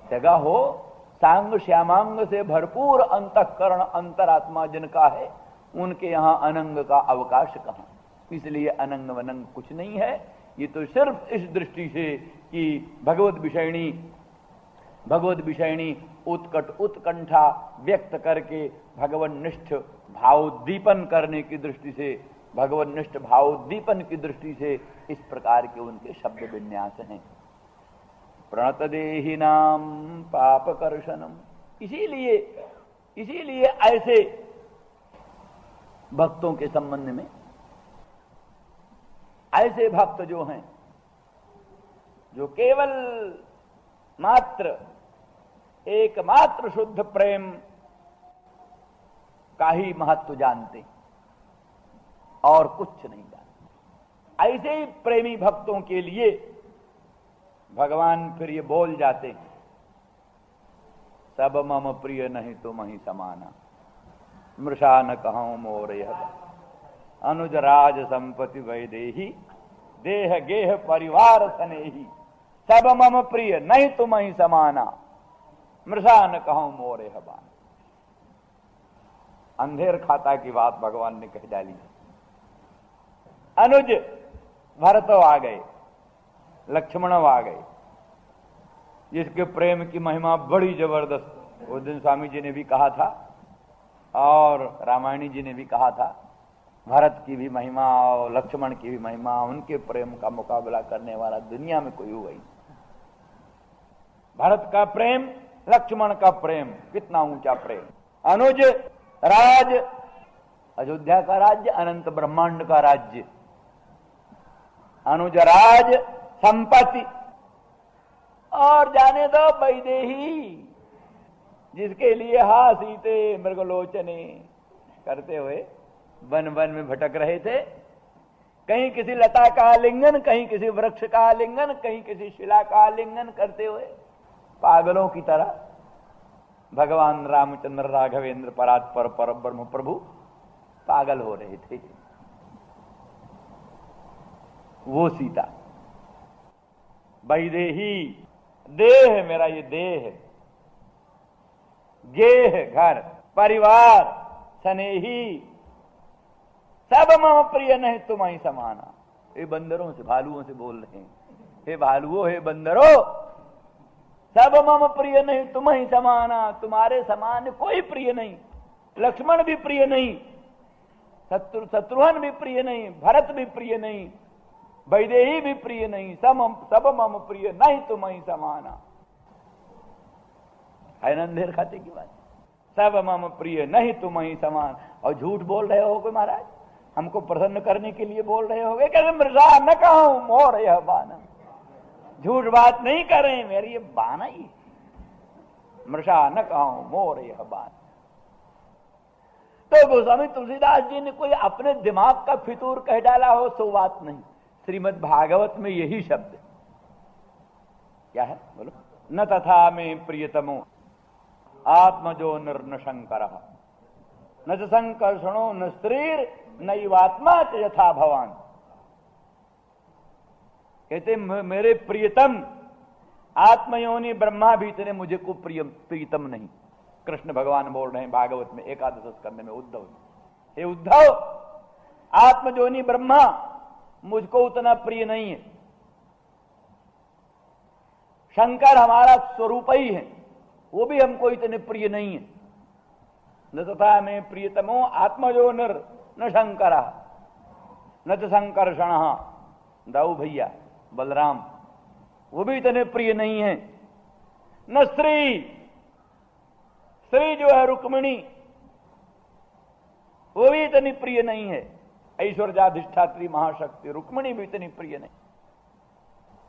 जगह हो, सांग श्यामांग से भरपूर अंतःकरण अंतरात्मा जिनका है, उनके यहां अनंग का अवकाश कहां? इसलिए अनंग वनंग कुछ नहीं है। ये तो सिर्फ इस दृष्टि से कि भगवत विषयणी उत्कट उत्कंठा व्यक्त करके भगवन्निष्ठ भावोद्दीपन करने की दृष्टि से, भगवन्निष्ठ भावोद्दीपन की दृष्टि से इस प्रकार के उनके शब्द विन्यास हैं। प्रणत देहि नाम पाप कर्षणम, इसीलिए ऐसे भक्तों के संबंध में, ऐसे भक्त जो हैं, जो केवल मात्र एकमात्र शुद्ध प्रेम का ही महत्व जानते और कुछ नहीं जानते, ऐसे ही प्रेमी भक्तों के लिए भगवान फिर ये बोल जाते, सब मम प्रिय नहीं तुम ही समाना, मृषा न कहूं मोर यह, अनुज राज संपत्ति वैदेही, देह गेह परिवार सनेही, सब मम प्रिय नहीं तुम ही समाना, मृषा न कहूं मोर यह बान। अंधेर खाता की बात भगवान ने कह डाली। अनुज भरत आ गए, लक्ष्मण आ गए, जिसके प्रेम की महिमा बड़ी जबरदस्त, उस दिन स्वामी जी ने भी कहा था और रामायणी जी ने भी कहा था, भरत की भी महिमा और लक्ष्मण की भी महिमा, उनके प्रेम का मुकाबला करने वाला दुनिया में कोई हुआ ही। भरत का प्रेम, लक्ष्मण का प्रेम, कितना ऊंचा प्रेम। अनुज राज, अयोध्या का राज्य, अनंत ब्रह्मांड का राज्य, अनुज राज संपत्ति, और जाने दो वैदेही, जिसके लिए हा सीते मृगलोचने करते हुए वन वन में भटक रहे थे, कहीं किसी लता का आलिंगन, कहीं किसी वृक्ष का आलिंगन, कहीं किसी शिला का आलिंगन करते हुए पागलों की तरह भगवान रामचंद्र राघवेंद्र परात्पर पर ब्रह्म प्रभु पागल हो रहे थे। वो सीता, वैदेही, देह मेरा ये देह, गेह घर परिवार, स्नेही, सब मम प्रिय नहीं तुम ही समाना। हे बंदरों से, भालुओं से बोल रहे हैं, हे भालुओं, हे बंदरों, सब मम प्रिय नहीं तुम ही समाना, तुम्हारे समान कोई प्रिय नहीं। लक्ष्मण भी प्रिय नहीं, शत्रुघ्न भी प्रिय नहीं, भरत भी प्रिय नहीं, वैदेही भी प्रिय नहीं, सब मम प्रिय नहीं तुम ही समाना। है ना अंधेर खाते की बात। सब मम प्रिय नहीं तुम ही समान। और झूठ बोल रहे हो महाराज, हमको प्रसन्न करने के लिए बोल रहे होगे, कैसे मृषा न कहूं मोर यह बाना। झूठ बात नहीं कर रहे, मेरी ये बाना ही, मृषा न कहूं मोर यह बाना। तो गोस्वामी तुलसीदास जी ने कोई अपने दिमाग का फितूर कह डाला हो सो बात नहीं। श्रीमद् भागवत में यही शब्द क्या है बोलो, न तथा में प्रियतमो आत्मजो निर्न शंकर न च संकर्षणो न स्त्रीर नैवात्मा च यथा भवान। कहते मेरे प्रियतम आत्मयोनि ब्रह्मा भी इतने मुझे को प्रियतम नहीं। कृष्ण भगवान बोल रहे हैं भागवत में 11 स्कंध में उद्धव, हे उद्धव, आत्मजोनि ब्रह्मा मुझको उतना प्रिय नहीं है। शंकर हमारा स्वरूप ही है, वो भी हमको इतने प्रिय नहीं है। न तथा में प्रियतमो आत्मजो न शंकर न च संकर्षण, दाऊ भैया बलराम वो भी इतने प्रिय नहीं है। न स्त्री, स्त्री जो है रुक्मिणी वो भी इतनी प्रिय नहीं है। ऐश्वर्याधिष्ठात्री महाशक्ति रुक्मिणी भी इतनी प्रिय नहीं।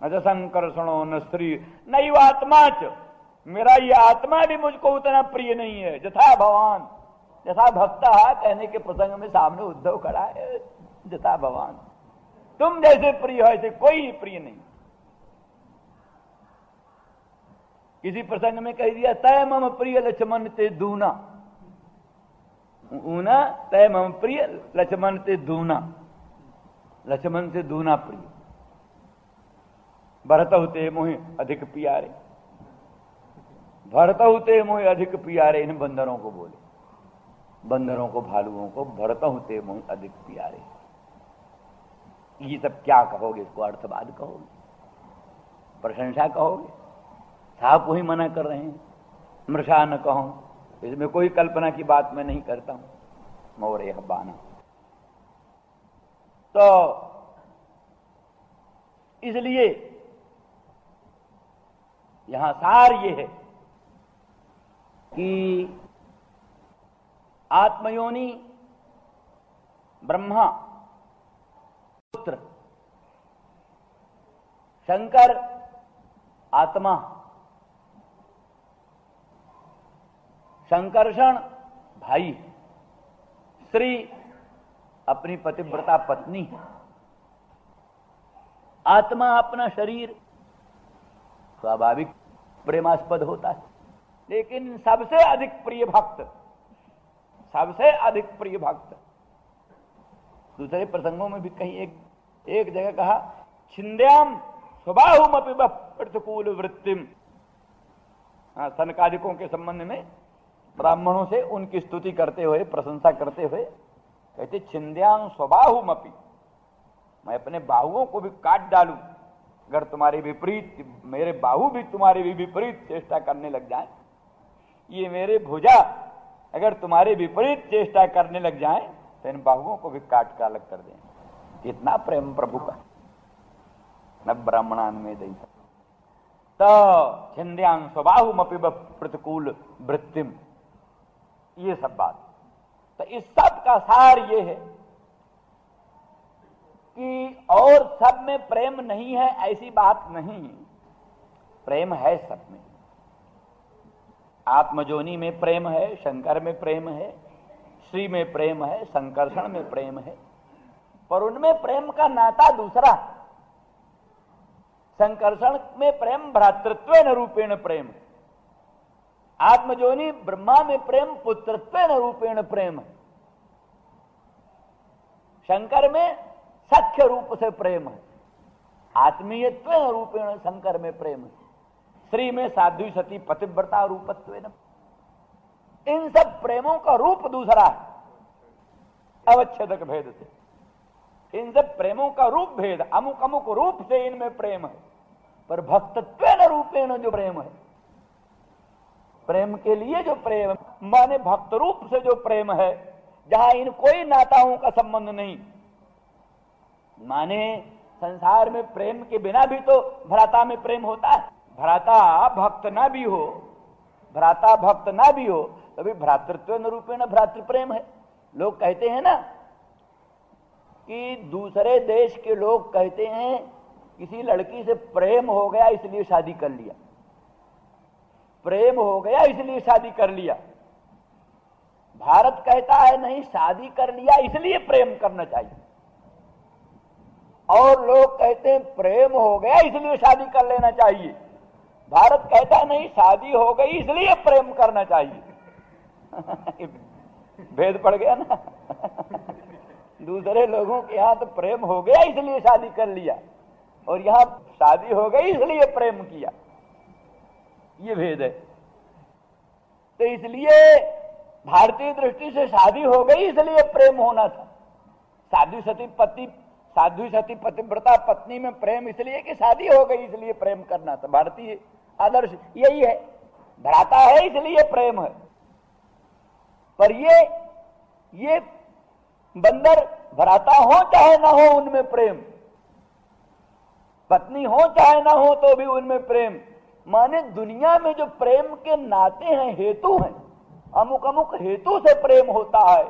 न च संकर्षणो न स्त्री नैवात्मा च, मेरा ये आत्मा भी मुझको उतना प्रिय नहीं है। जथा भगवान, जथा भक्ता कहने के प्रसंग में सामने उद्धव खड़ा है, जथा भगवान, तुम जैसे प्रिय हो ऐसे कोई प्रिय नहीं। किसी प्रसंग में कह दिया तय मम प्रिय लक्ष्मण ते दूना, ऊना तय मम प्रिय लक्ष्मण ते दूना, लक्ष्मण से दूना प्रिय। भरत होते मोहि अधिक प्यारे, भरत होते मोहि अधिक प्यारे। इन बंदरों को बोले, बंदरों को भालुओं को, भरत होते मोहि अधिक प्यारे। ये सब क्या कहोगे, इसको अर्थवाद कहोगे, प्रशंसा कहोगे? साहब वही मना कर रहे हैं, मृषा न कहूं, इसमें कोई कल्पना की बात मैं नहीं करता हूं। मोर यह बाना। तो इसलिए यहां सार ये है कि आत्मयोनि ब्रह्मा पुत्र, शंकर आत्मा, संकर्षण भाई, स्त्री अपनी पतिव्रता पत्नी है, आत्मा अपना शरीर स्वाभाविक प्रेमास्पद होता है। लेकिन सबसे अधिक प्रिय भक्त, सबसे अधिक प्रिय भक्त, दूसरे प्रसंगों में भी कहीं एक जगह कहा, छिंद्याम स्वबाहुमपि प्रतिकूल वृत्तिम। सनकादिकों के संबंध में ब्राह्मणों से उनकी स्तुति करते हुए, प्रशंसा करते हुए कहते छिंद्याम स्वबाहुमपि, मैं अपने बाहुओं को भी काट डालूं अगर तुम्हारे विपरीत, मेरे बाहु भी तुम्हारे भी विपरीत चेष्टा करने लग जाए, ये मेरे भुजा अगर तुम्हारे विपरीत चेष्टा करने लग जाए तो इन बाहुओं को भी काट के अलग कर दें। कितना प्रेम प्रभु का, न ब्राह्मणान में दई। तो छिंद्यान स्वबाहुमपि प्रतिकूल वृत्तिम, ये सब बात। तो इस सब का सार ये है कि और सब में प्रेम नहीं है ऐसी बात नहीं, प्रेम है सब में। आत्मजोनि में प्रेम है, शंकर में प्रेम है, श्री में प्रेम है, संकर्षण में प्रेम है, पर उनमें प्रेम का नाता दूसरा। संकर्षण में प्रेम भ्रातृत्वेन रूपेण प्रेम है, आत्मजोनि ब्रह्मा में प्रेम पुत्रत्वेन रूपेण प्रेम है, शंकर में सख्य रूप से प्रेम है, आत्मीयत्वेन रूपेण शंकर में प्रेम है, श्री में साध्वी सती पतिव्रता रूपत्वेन। इन सब प्रेमों का रूप दूसरा है। अवच्छेदक भेद से। इन सब प्रेमों का रूप भेद, अमुक अमुक रूप से इनमें प्रेम है, पर भक्तत्वेन रूपेण जो प्रेम है, प्रेम के लिए जो प्रेम माने भक्त रूप से जो प्रेम है, जहां इन कोई नाताओं का संबंध नहीं। माने संसार में प्रेम के बिना भी तो भ्राता में प्रेम होता है। भ्राता भक्त ना भी हो, भ्राता भक्त ना भी हो, तभी भ्रातृत्व रूपेण भ्रातृ प्रेम है। लोग कहते हैं ना कि दूसरे देश के लोग कहते हैं किसी लड़की से प्रेम हो गया इसलिए शादी कर लिया, प्रेम हो गया इसलिए शादी कर लिया। भारत कहता है नहीं, शादी कर लिया इसलिए प्रेम करना चाहिए। और लोग कहते हैं प्रेम हो गया इसलिए शादी कर लेना चाहिए। भारत कहता है नहीं, शादी हो गई इसलिए प्रेम करना चाहिए। भेद पड़ गया ना। दूसरे लोगों के यहां तो प्रेम हो गया इसलिए शादी कर लिया, और यहां शादी हो गई इसलिए प्रेम किया। ये भेद है। तो इसलिए भारतीय दृष्टि से शादी हो गई इसलिए प्रेम होना था। साधु सती पतिव्रता पत्नी में प्रेम इसलिए कि शादी हो गई इसलिए प्रेम करना था। भारतीय आदर्श यही है, भ्राता है इसलिए प्रेम है। पर ये बंदर भ्राता हो चाहे ना हो उनमें प्रेम, पत्नी हो चाहे ना हो तो भी उनमें प्रेम। माने दुनिया में जो प्रेम के नाते हैं, हेतु हैं, अमुक अमुक हेतु से प्रेम होता है।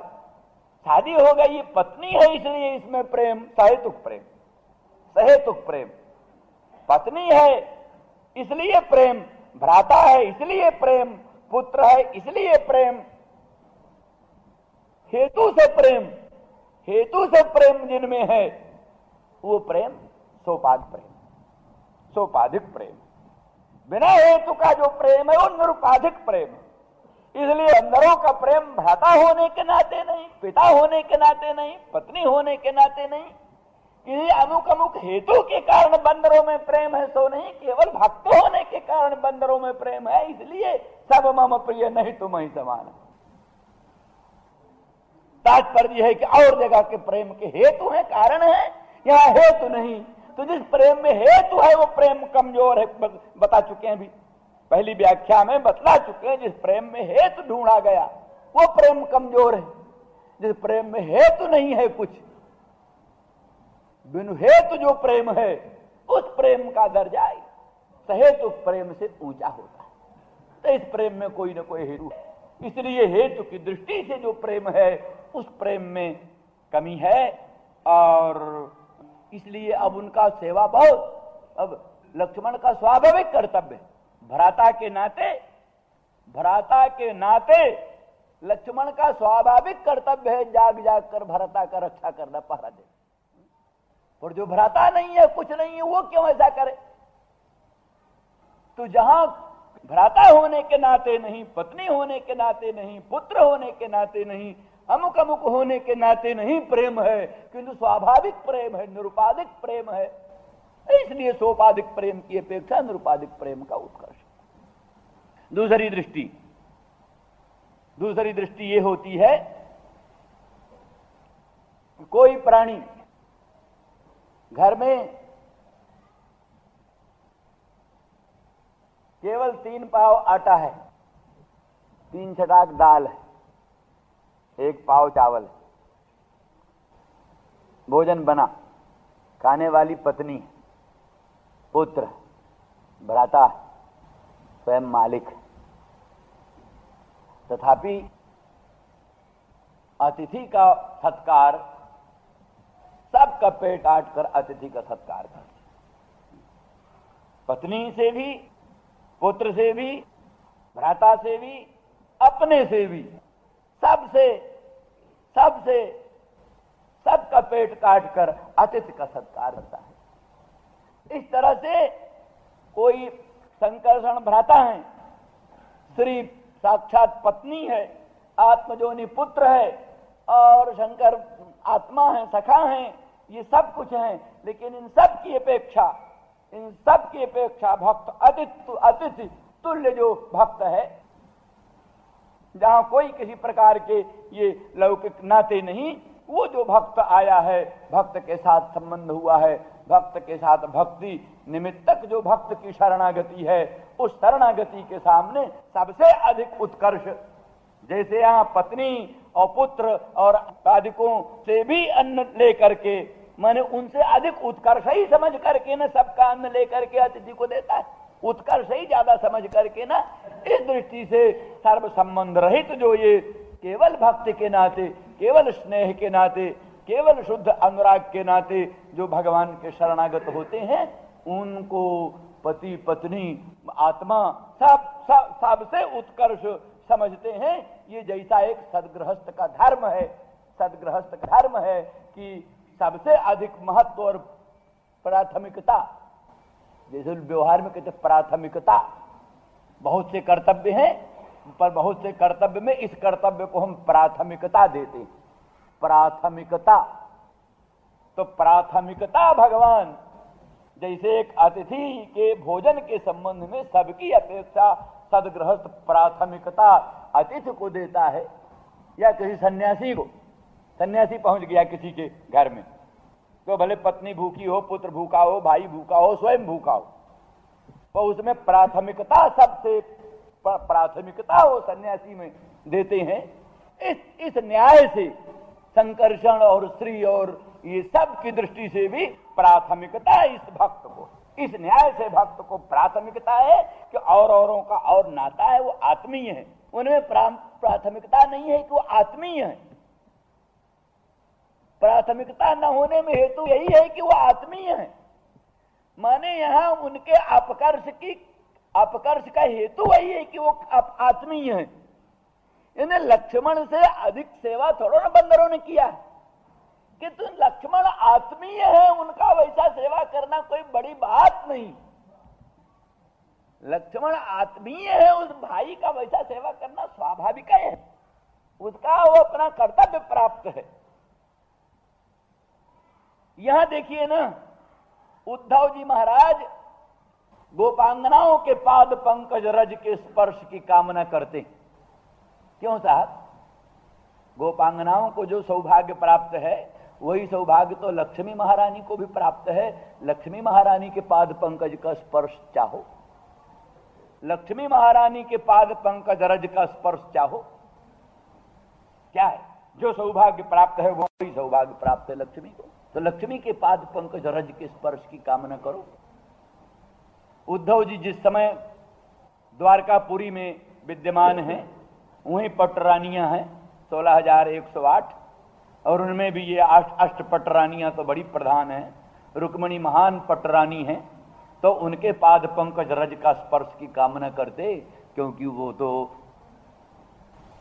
शादी हो गई, ये पत्नी है इसलिए इसमें प्रेम, सहेतुक प्रेम, सहेतुक प्रेम। पत्नी है इसलिए प्रेम, भ्राता है इसलिए प्रेम, पुत्र है इसलिए प्रेम। हेतु से प्रेम, हेतु से प्रेम जिनमें है वो प्रेम सोपाध प्रेम, सोपाधिक प्रेम। बिना हेतु का जो प्रेम है वो निरुपाधिक प्रेम है। इसलिए अंदरों का प्रेम भ्राता होने के नाते नहीं, पिता होने के नाते नहीं, पत्नी होने के नाते नहीं, किसी अमुक अमुक हेतु के कारण बंदरों में प्रेम है सो नहीं, केवल भक्त होने के कारण बंदरों में प्रेम है। इसलिए सब मम प्रिय नहीं तुम ही समान। तात्पर्य है कि और जगह के प्रेम के हेतु है, कारण है, यहाँ हेतु नहीं। तो जिस प्रेम में हेतु है वो प्रेम कमजोर है, बता चुके हैं अभी पहली व्याख्या में बतला चुके हैं। जिस प्रेम में हेतु ढूंढा गया वो प्रेम कमजोर है। जिस प्रेम में हेतु नहीं है कुछ, बिनु हेतु जो प्रेम है उस प्रेम का दर्जा सहेतु प्रेम से ऊंचा होता है। तो इस प्रेम में कोई ना कोई हेतु है, इसलिए हेतु की दृष्टि से जो प्रेम है उस प्रेम में कमी है। और इसलिए अब उनका सेवा बहुत, अब लक्ष्मण का स्वाभाविक कर्तव्य है। भ्राता के नाते लक्ष्मण का स्वाभाविक कर्तव्य है जाग जाग कर भ्राता का रक्षा करना, पहरा दे। और जो भ्राता नहीं है, कुछ नहीं है, वो क्यों ऐसा करे? तो जहां भ्राता होने के नाते नहीं, पत्नी होने के नाते नहीं, पुत्र होने के नाते नहीं, अमुक अमुक होने के नाते नहीं प्रेम है, किंतु स्वाभाविक प्रेम है, निरुपाधिक प्रेम है। इसलिए सोपाधिक प्रेम की अपेक्षा निरुपाधिक प्रेम का उत्कर्ष। दूसरी दृष्टि ये होती है, कोई प्राणी घर में केवल 3 पाव आटा है, 3 छटाक दाल है, 1 पाव चावल है, भोजन बना, खाने वाली पत्नी है, पुत्र, भ्राता, स्वयं मालिक। तथापि अतिथि का सत्कार, सबका पेट काट कर अतिथि का सत्कार करते, पत्नी से भी, पुत्र से भी, भ्राता से भी, अपने से भी, सबका पेट काट कर अतिथि का सत्कार करता है। इस तरह से कोई संकर्षण भ्राता है, श्री साक्षात पत्नी है, आत्मजोनि पुत्र है, और शंकर आत्मा है, सखा है, ये सब कुछ है। लेकिन इन सब की अपेक्षा भक्त अतिथि तुल्य जो भक्त है, जहां कोई किसी प्रकार के ये लौकिक नाते नहीं, वो जो भक्त आया है, भक्त के साथ संबंध हुआ है, भक्त के साथ भक्ति निमित्तक जो भक्त की शरणागति है, उस शरणागति के सामने सबसे अधिक उत्कर्ष, जैसे यहाँ पत्नी और पुत्र और आदिकों से भी अन्न लेकर के, माने उनसे अधिक उत्कर्ष ही समझ करके ना सबका अन्न लेकर के अतिथि को देता है, उत्कर्ष ही ज्यादा समझ करके ना। इस दृष्टि से सर्व संबंध रहित जो ये केवल भक्ति के नाते, केवल स्नेह के नाते, केवल शुद्ध अनुराग के नाते जो भगवान के शरणागत होते हैं, उनको पति पत्नी आत्मा सबसे उत्कर्ष समझते हैं। ये जैसा एक सदगृहस्थ का धर्म है, सदगृहस्थ का धर्म है कि सबसे अधिक महत्व और प्राथमिकता, जैसे व्यवहार में कहते प्राथमिकता, बहुत से कर्तव्य हैं पर बहुत से कर्तव्य में इस कर्तव्य को हम प्राथमिकता देते, प्राथमिकता। तो प्राथमिकता भगवान जैसे एक अतिथि के भोजन के संबंध में सबकी अपेक्षा सदगृहस्थ प्राथमिकता अतिथि को देता है, या किसी सन्यासी को, सन्यासी पहुंच गया किसी के घर में, तो भले पत्नी भूखी हो, पुत्र भूखा हो, भाई भूखा हो, स्वयं भूखा हो, तो उसमें प्राथमिकता सबसे प्राथमिकता वो सन्यासी में देते हैं। इस न्याय से संकर्षण और स्त्री और ये सब की दृष्टि से भी प्राथमिकता इस भक्त को, इस न्याय से भक्त को प्राथमिकता है कि और औरों का और नाता है वो आत्मीय है, उनमें प्राथमिकता नहीं है कि वो आत्मीय है। प्राथमिकता न होने में हेतु यही है कि वो आत्मीय है, माने यहां उनके अपकर्ष का हेतु वही है कि वो आत्मीय है। इन्हें लक्ष्मण से अधिक सेवा थोड़ा ना बंदरों ने किया कि तुम लक्ष्मण आत्मीय है, उनका वैसा सेवा करना कोई बड़ी बात नहीं। लक्ष्मण आत्मीय है, उस भाई का वैसा सेवा करना स्वाभाविक है, उसका वो अपना कर्तव्य प्राप्त है। यहां देखिए ना, उद्धव जी महाराज गोपांगनाओं के पाद पंकज रज के स्पर्श की कामना करते। क्यों साहब? गोपांगनाओं को जो सौभाग्य प्राप्त है वही सौभाग्य तो लक्ष्मी महारानी को भी प्राप्त है। लक्ष्मी महारानी के पाद पंकज का स्पर्श चाहो, लक्ष्मी महारानी के पाद पंकज रज का स्पर्श चाहो। क्या है जो सौभाग्य प्राप्त है वही सौभाग्य प्राप्त है लक्ष्मी को, तो लक्ष्मी के पाद पंकज रज के स्पर्श की कामना करो। उद्धव जी जिस समय द्वारकापुरी में विद्यमान हैं, वहीं पटरानियां हैं 16,108, और उनमें भी ये अष्ट पटरानियां तो बड़ी प्रधान हैं। रुक्मणी महान पटरानी हैं, तो उनके पाद पंकज रज का स्पर्श की कामना करते, क्योंकि वो तो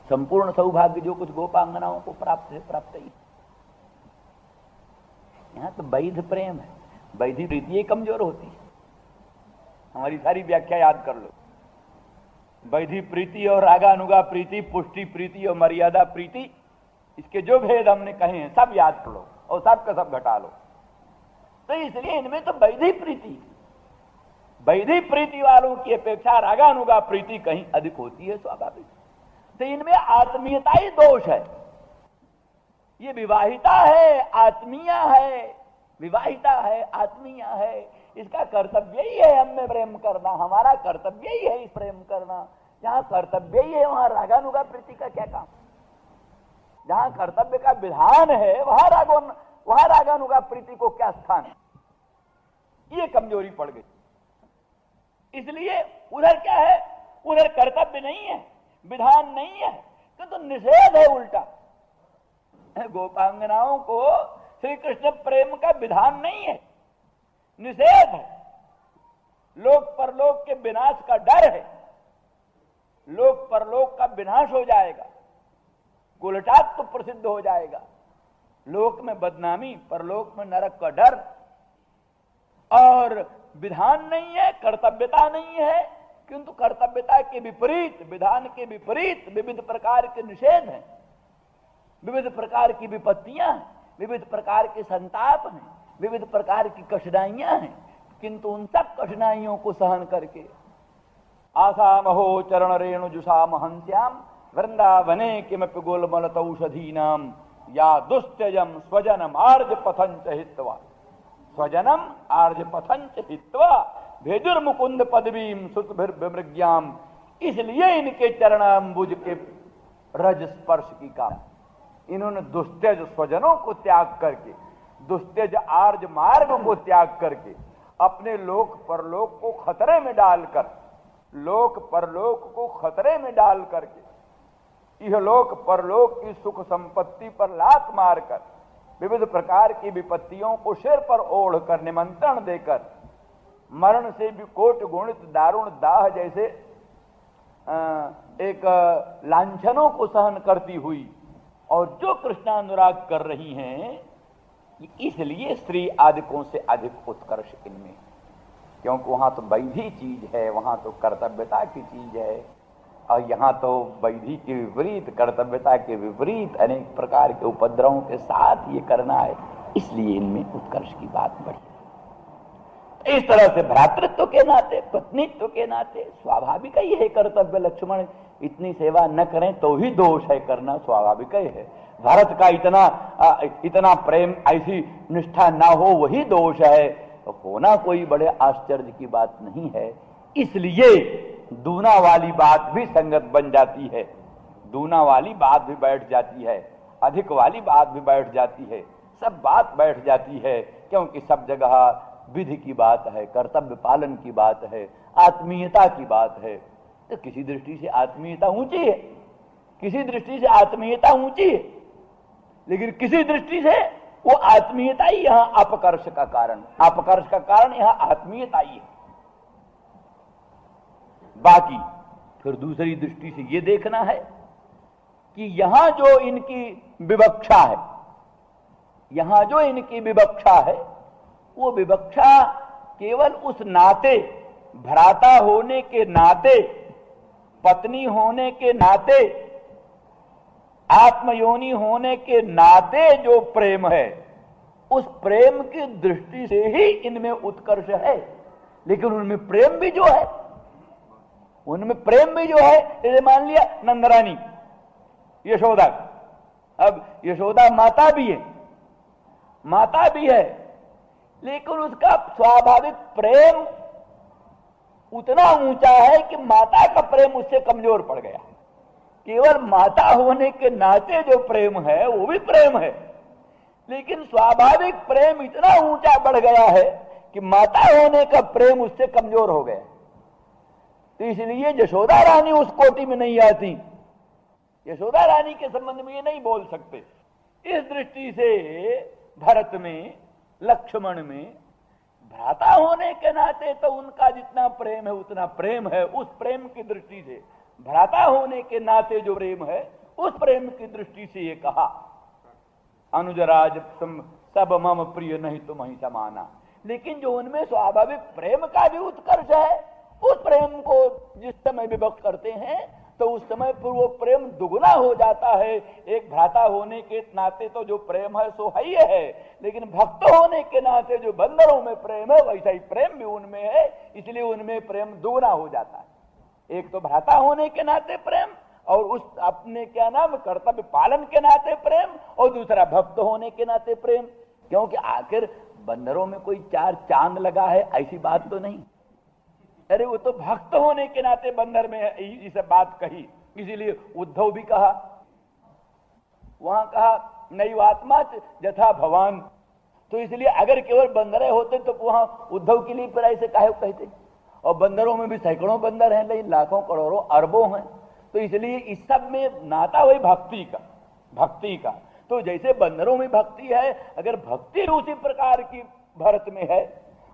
संपूर्ण सौभाग्य जो कुछ गोपांगनाओं को प्राप्त है प्राप्त ही। यहां तो वैध प्रेम है, वैधी प्रीति कमजोर होती है। हमारी सारी व्याख्या याद कर लो, वैधी प्रीति और रागानुगा प्रीति, पुष्टि प्रीति और मर्यादा प्रीति, इसके जो भेद हमने कहे हैं सब याद कर लो और सब का सब घटा लो। तो इसलिए इनमें तो वैधी प्रीति, वैधी प्रीति वालों की अपेक्षा रागानुगा प्रीति कहीं अधिक होती है स्वाभाविक। तो इनमें आत्मीयता ही दोष है। ये विवाहिता है, आत्मीय है, विवाहिता है, आत्मीय है, इसका कर्तव्य ही है हमें प्रेम करना, हमारा कर्तव्य ही है इस प्रेम करना। जहां कर्तव्य ही है वहां रागानुगा प्रीति का क्या काम? जहां कर्तव्य का विधान है वहां रागानुगा प्रीति को क्या स्थान है? ये कमजोरी पड़ गई। इसलिए उधर क्या है, उधर कर्तव्य नहीं है, विधान नहीं है, तो निषेध है उल्टा। गोपांगनाओं को श्री कृष्ण प्रेम का विधान नहीं है, निषेध है। लोक परलोक के विनाश का डर है, लोक परलोक का विनाश हो जाएगा, कुलटात तो प्रसिद्ध हो जाएगा, लोक में बदनामी, परलोक में नरक का डर। और विधान नहीं है, कर्तव्यता नहीं है, किंतु कर्तव्यता के विपरीत, विधान के विपरीत विविध प्रकार के निषेध हैं, विविध प्रकार की विपत्तियां हैं, विविध प्रकार के संताप हैं, विविध प्रकार की कठिनाइयां हैं। किंतु उन सब कठिनाइयों को सहन करके आसामहो चरण रेणु जुषाम हंस्याम वृंदावने किमपि गोलमलत औषधीनाम या दुस्त्यजम स्वजनम आर्ज पथंच हित्वा, स्वजनम आर्ज पथंच हित्वा भेजुर्मुकुंद पदवीम सुतभिर्विमृग्याम। इसलिए इनके चरणाम्बुज के रज स्पर्श की काम इन्होंने दुस्त्यज स्वजनों को त्याग करके, दुस्त्यज आर्ज मार्ग को त्याग करके, अपने लोक परलोक को खतरे में डालकर, लोक परलोक को खतरे में डाल करके, यह लोक परलोक की सुख संपत्ति पर लात मारकर, विविध प्रकार की विपत्तियों को सिर पर ओढ़ कर, निमंत्रण देकर, मरण से भी कोट गुणित दारुण दाह जैसे एक लांछनों को सहन करती हुई और जो कृष्णानुराग कर रही हैं, इसलिए स्त्री आदिकों से अधिक उत्कर्ष इनमें, क्योंकि वहां तो वैधि चीज है, वहां तो कर्तव्यता की चीज है, और यहां तो वैधि के विपरीत, कर्तव्यता के विपरीत अनेक प्रकार के उपद्रवों के साथ ये करना है, इसलिए इनमें उत्कर्ष की बात बढ़ी। इस तरह से भ्रातृत्व के नाते, पत्नीत्व के नाते स्वाभाविक ही है कर्तव्य। लक्ष्मण इतनी सेवा न करें तो ही दोष है, करना स्वाभाविक ही है। भरत का इतना प्रेम, ऐसी निष्ठा ना हो वही दोष है, तो होना कोई बड़े आश्चर्य की बात नहीं है। इसलिए दूना वाली बात भी संगत बन जाती है, दूना वाली बात भी बैठ जाती है, अधिक वाली बात भी बैठ जाती है, सब बात बैठ जाती है, क्योंकि सब जगह विधि की बात है, कर्तव्य पालन की बात है, आत्मीयता की बात है। तो किसी दृष्टि से आत्मीयता ऊंची है, किसी दृष्टि से आत्मीयता ऊंची है, लेकिन किसी दृष्टि से वो आत्मीयता ही यहां अपकर्ष का कारण, अपकर्ष का कारण यहां आत्मीयता ही है। बाकी फिर दूसरी दृष्टि से ये देखना है कि यहां जो इनकी विवक्षा है, यहां जो इनकी विवक्षा है, वो विवक्षा केवल उस नाते, भ्राता होने के नाते, पत्नी होने के नाते, आत्मयोनि होने के नाते जो प्रेम है, उस प्रेम की दृष्टि से ही इनमें उत्कर्ष है। लेकिन उनमें प्रेम भी जो है, उनमें प्रेम भी जो है, जैसे मान लिया नंदरानी यशोदा, अब यशोदा माता भी है, माता भी है, लेकिन उसका स्वाभाविक प्रेम उतना ऊंचा है कि माता का प्रेम उससे कमजोर पड़ गया। केवल माता होने के नाते जो प्रेम है वो भी प्रेम है, लेकिन स्वाभाविक प्रेम इतना ऊंचा बढ़ गया है कि माता होने का प्रेम उससे कमजोर हो गया। तो इसलिए यशोदा रानी उस कोटि में नहीं आती, यशोदा रानी के संबंध में ये नहीं बोल सकते। इस दृष्टि से भरत में, लक्ष्मण में भ्राता होने के नाते तो उनका जितना प्रेम है उतना प्रेम है, उस प्रेम की दृष्टि से, भ्राता होने के नाते जो प्रेम है उस प्रेम की दृष्टि से ये कहा, अनुजराज सब मम प्रिय नहीं तुम ही समाना। लेकिन जो उनमें स्वाभाविक प्रेम का भी उत्कर्ष है, उस प्रेम को जिस समय विभक्त करते हैं तो उस समय पर वो प्रेम दुगुना हो जाता है। एक भ्राता होने के नाते तो जो प्रेम है सो है, लेकिन भक्त होने के नाते जो बंदरों में प्रेम है वैसा ही प्रेम भी उनमें है, इसलिए उनमें प्रेम दुगुना हो जाता है। एक तो भ्राता होने के नाते प्रेम, और उस अपने क्या नाम कर्तव्य पालन के नाते प्रेम, और दूसरा भक्त होने के नाते प्रेम। क्योंकि आखिर बंदरों में कोई चार चांद लगा है ऐसी बात तो नहीं, अरे वो तो भक्त होने के नाते बंदर में इस बात कही, इसीलिए उद्धव भी कहा, वहां कहा नैवात्मा यथा भवान। तो इसलिए अगर केवल बंदरे होते तो वहां उद्धव के लिए फिर ऐसे काहे कहते, और बंदरों में भी सैकड़ों बंदर हैं, लेकिन लाखों करोड़ों अरबों हैं। तो इसलिए इस सब में नाता वही भक्ति का, भक्ति का। तो जैसे बंदरों में भक्ति है, अगर भक्ति उसी प्रकार की भरत में है,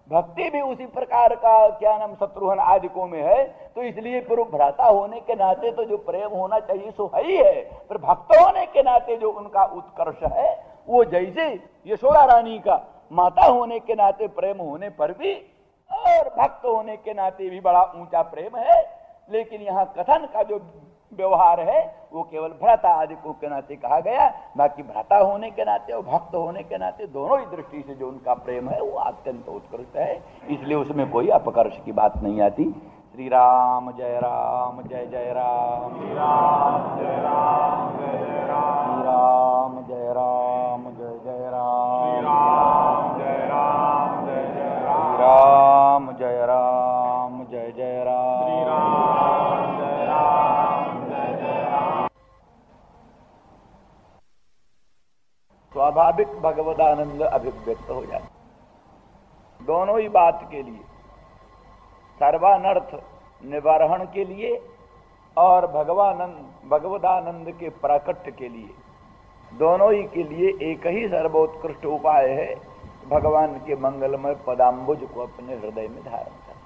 भक्ति भी उसी प्रकार का क्या नाम शत्रुघ्न आदिकों में है, तो इसलिए फिर भ्राता होने के नाते तो जो प्रेम होना चाहिए सो है ही है, फिर भक्त होने के नाते जो उनका उत्कर्ष है वो जैसे यशोदा रानी का माता होने के नाते प्रेम होने पर भी और भक्त होने के नाते भी बड़ा ऊंचा प्रेम है। लेकिन यहाँ कथन का जो व्यवहार है वो केवल भ्राता आदिकों के नाते कहा गया, बाकी भ्राता होने के नाते और भक्त होने के नाते दोनों ही दृष्टि से जो उनका प्रेम है वो अत्यंत उत्कृष्ट है, इसलिए उसमें कोई अपकर्ष की बात नहीं आती। श्री राम जय राम जय जय राम, श्री राम जय राम जय जय राम, श्री राम जय राम। स्वाभाविक भगवदानंद अभिव्यक्त हो जाए। दोनों ही बात के लिए, सर्वानर्थ निवारण के लिए और भगवदानंद के प्राकट्य के लिए, दोनों ही के लिए एक ही सर्वोत्कृष्ट उपाय है, भगवान के मंगलमय पदाम्बुज को अपने हृदय में धारण कर।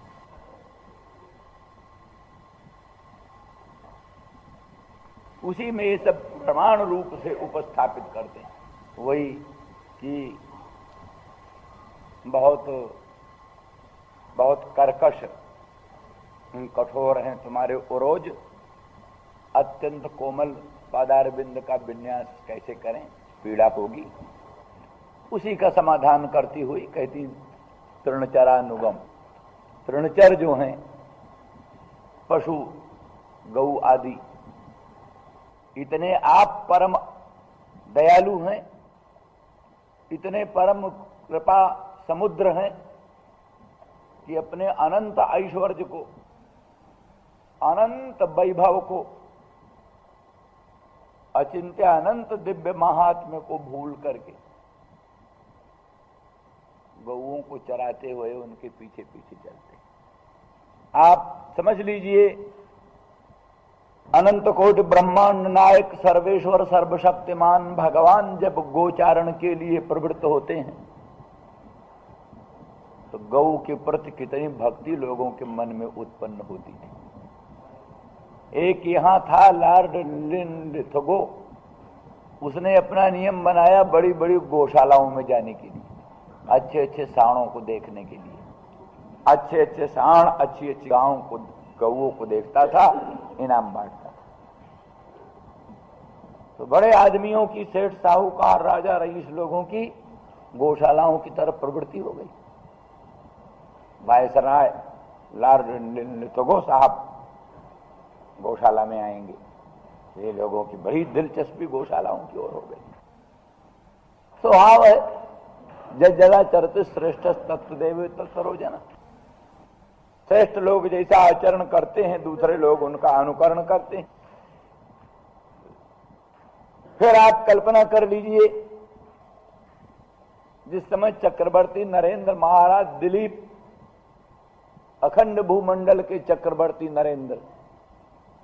उसी में ये सब प्रमाण रूप से उपस्थापित करते हैं। वही कि बहुत बहुत कर्कश कठोर हैं तुम्हारे उरोज, अत्यंत कोमल पादारविंद का विन्यास कैसे करें, पीड़ा होगी। उसी का समाधान करती हुई कहती तृणचरानुगम। तृणचर जो हैं पशु गौ आदि, इतने आप परम दयालु हैं, इतने परम कृपा समुद्र हैं कि अपने अनंत ऐश्वर्य को, अनंत वैभव को, अचिंत्य अनंत दिव्य महात्म्य को भूल करके गौओं को चराते हुए उनके पीछे पीछे चलते। आप समझ लीजिए, अनंत कोटि ब्रह्मांड नायक सर्वेश्वर सर्वशक्तिमान भगवान जब गोचारण के लिए प्रवृत्त होते हैं तो गौ के प्रति कितनी भक्ति लोगों के मन में उत्पन्न होती थी। एक यहां था लॉर्ड लिनलिथगो, उसने अपना नियम बनाया बड़ी बड़ी गौशालाओं में जाने के लिए, अच्छे अच्छे साणों को देखने के लिए। अच्छे अच्छे साण, अच्छी अच्छी गांवों को, गौओं को देखता था, इनाम बांटता था। तो बड़े आदमियों की, सेठ साहूकार राजा रईस लोगों की गौशालाओं की तरफ प्रवृत्ति हो गई। वायसराय लॉर्ड लिनलिथगो साहब गौशाला में आएंगे, ये लोगों की बड़ी दिलचस्पी गौशालाओं की ओर हो गई। स्वभाव है, जग जगह चरते श्रेष्ठ तत्व देवे तो सरोजना। श्रेष्ठ लोग जैसा आचरण करते हैं दूसरे लोग उनका अनुकरण करते हैं। फिर आप कल्पना कर लीजिए, जिस समय चक्रवर्ती नरेंद्र महाराज दिलीप, अखंड भूमंडल के चक्रवर्ती नरेंद्र,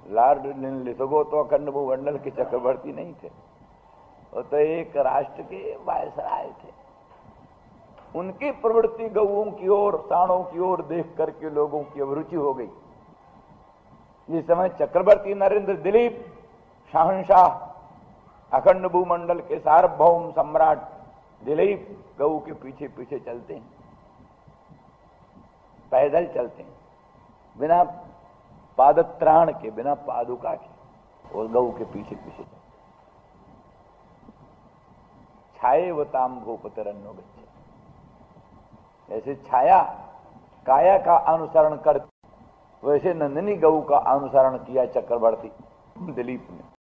लॉर्ड लिनलिथगो तो अखंड भूमंडल के चक्रवर्ती नहीं थे, वो तो एक राष्ट्र के वायसराय थे। उनकी प्रवृत्ति गौओं की ओर, साणों की ओर देख करके लोगों की अभिरुचि हो गई। जिस समय चक्रवर्ती नरेंद्र दिलीप शहंशाह, अखंड भूमंडल के सार्वभौम सम्राट दिलीप गौ के पीछे पीछे चलते हैं, पैदल चलते हैं, बिना पादत्राण के, बिना पादुका के, और गौ के पीछे पीछे चलते। छायेवताम भूपतिरन्नो गच्छति। जैसे छाया काया का अनुसरण करती, वैसे नंदिनी गौ का अनुसरण किया चक्रवर्ती दिलीप ने।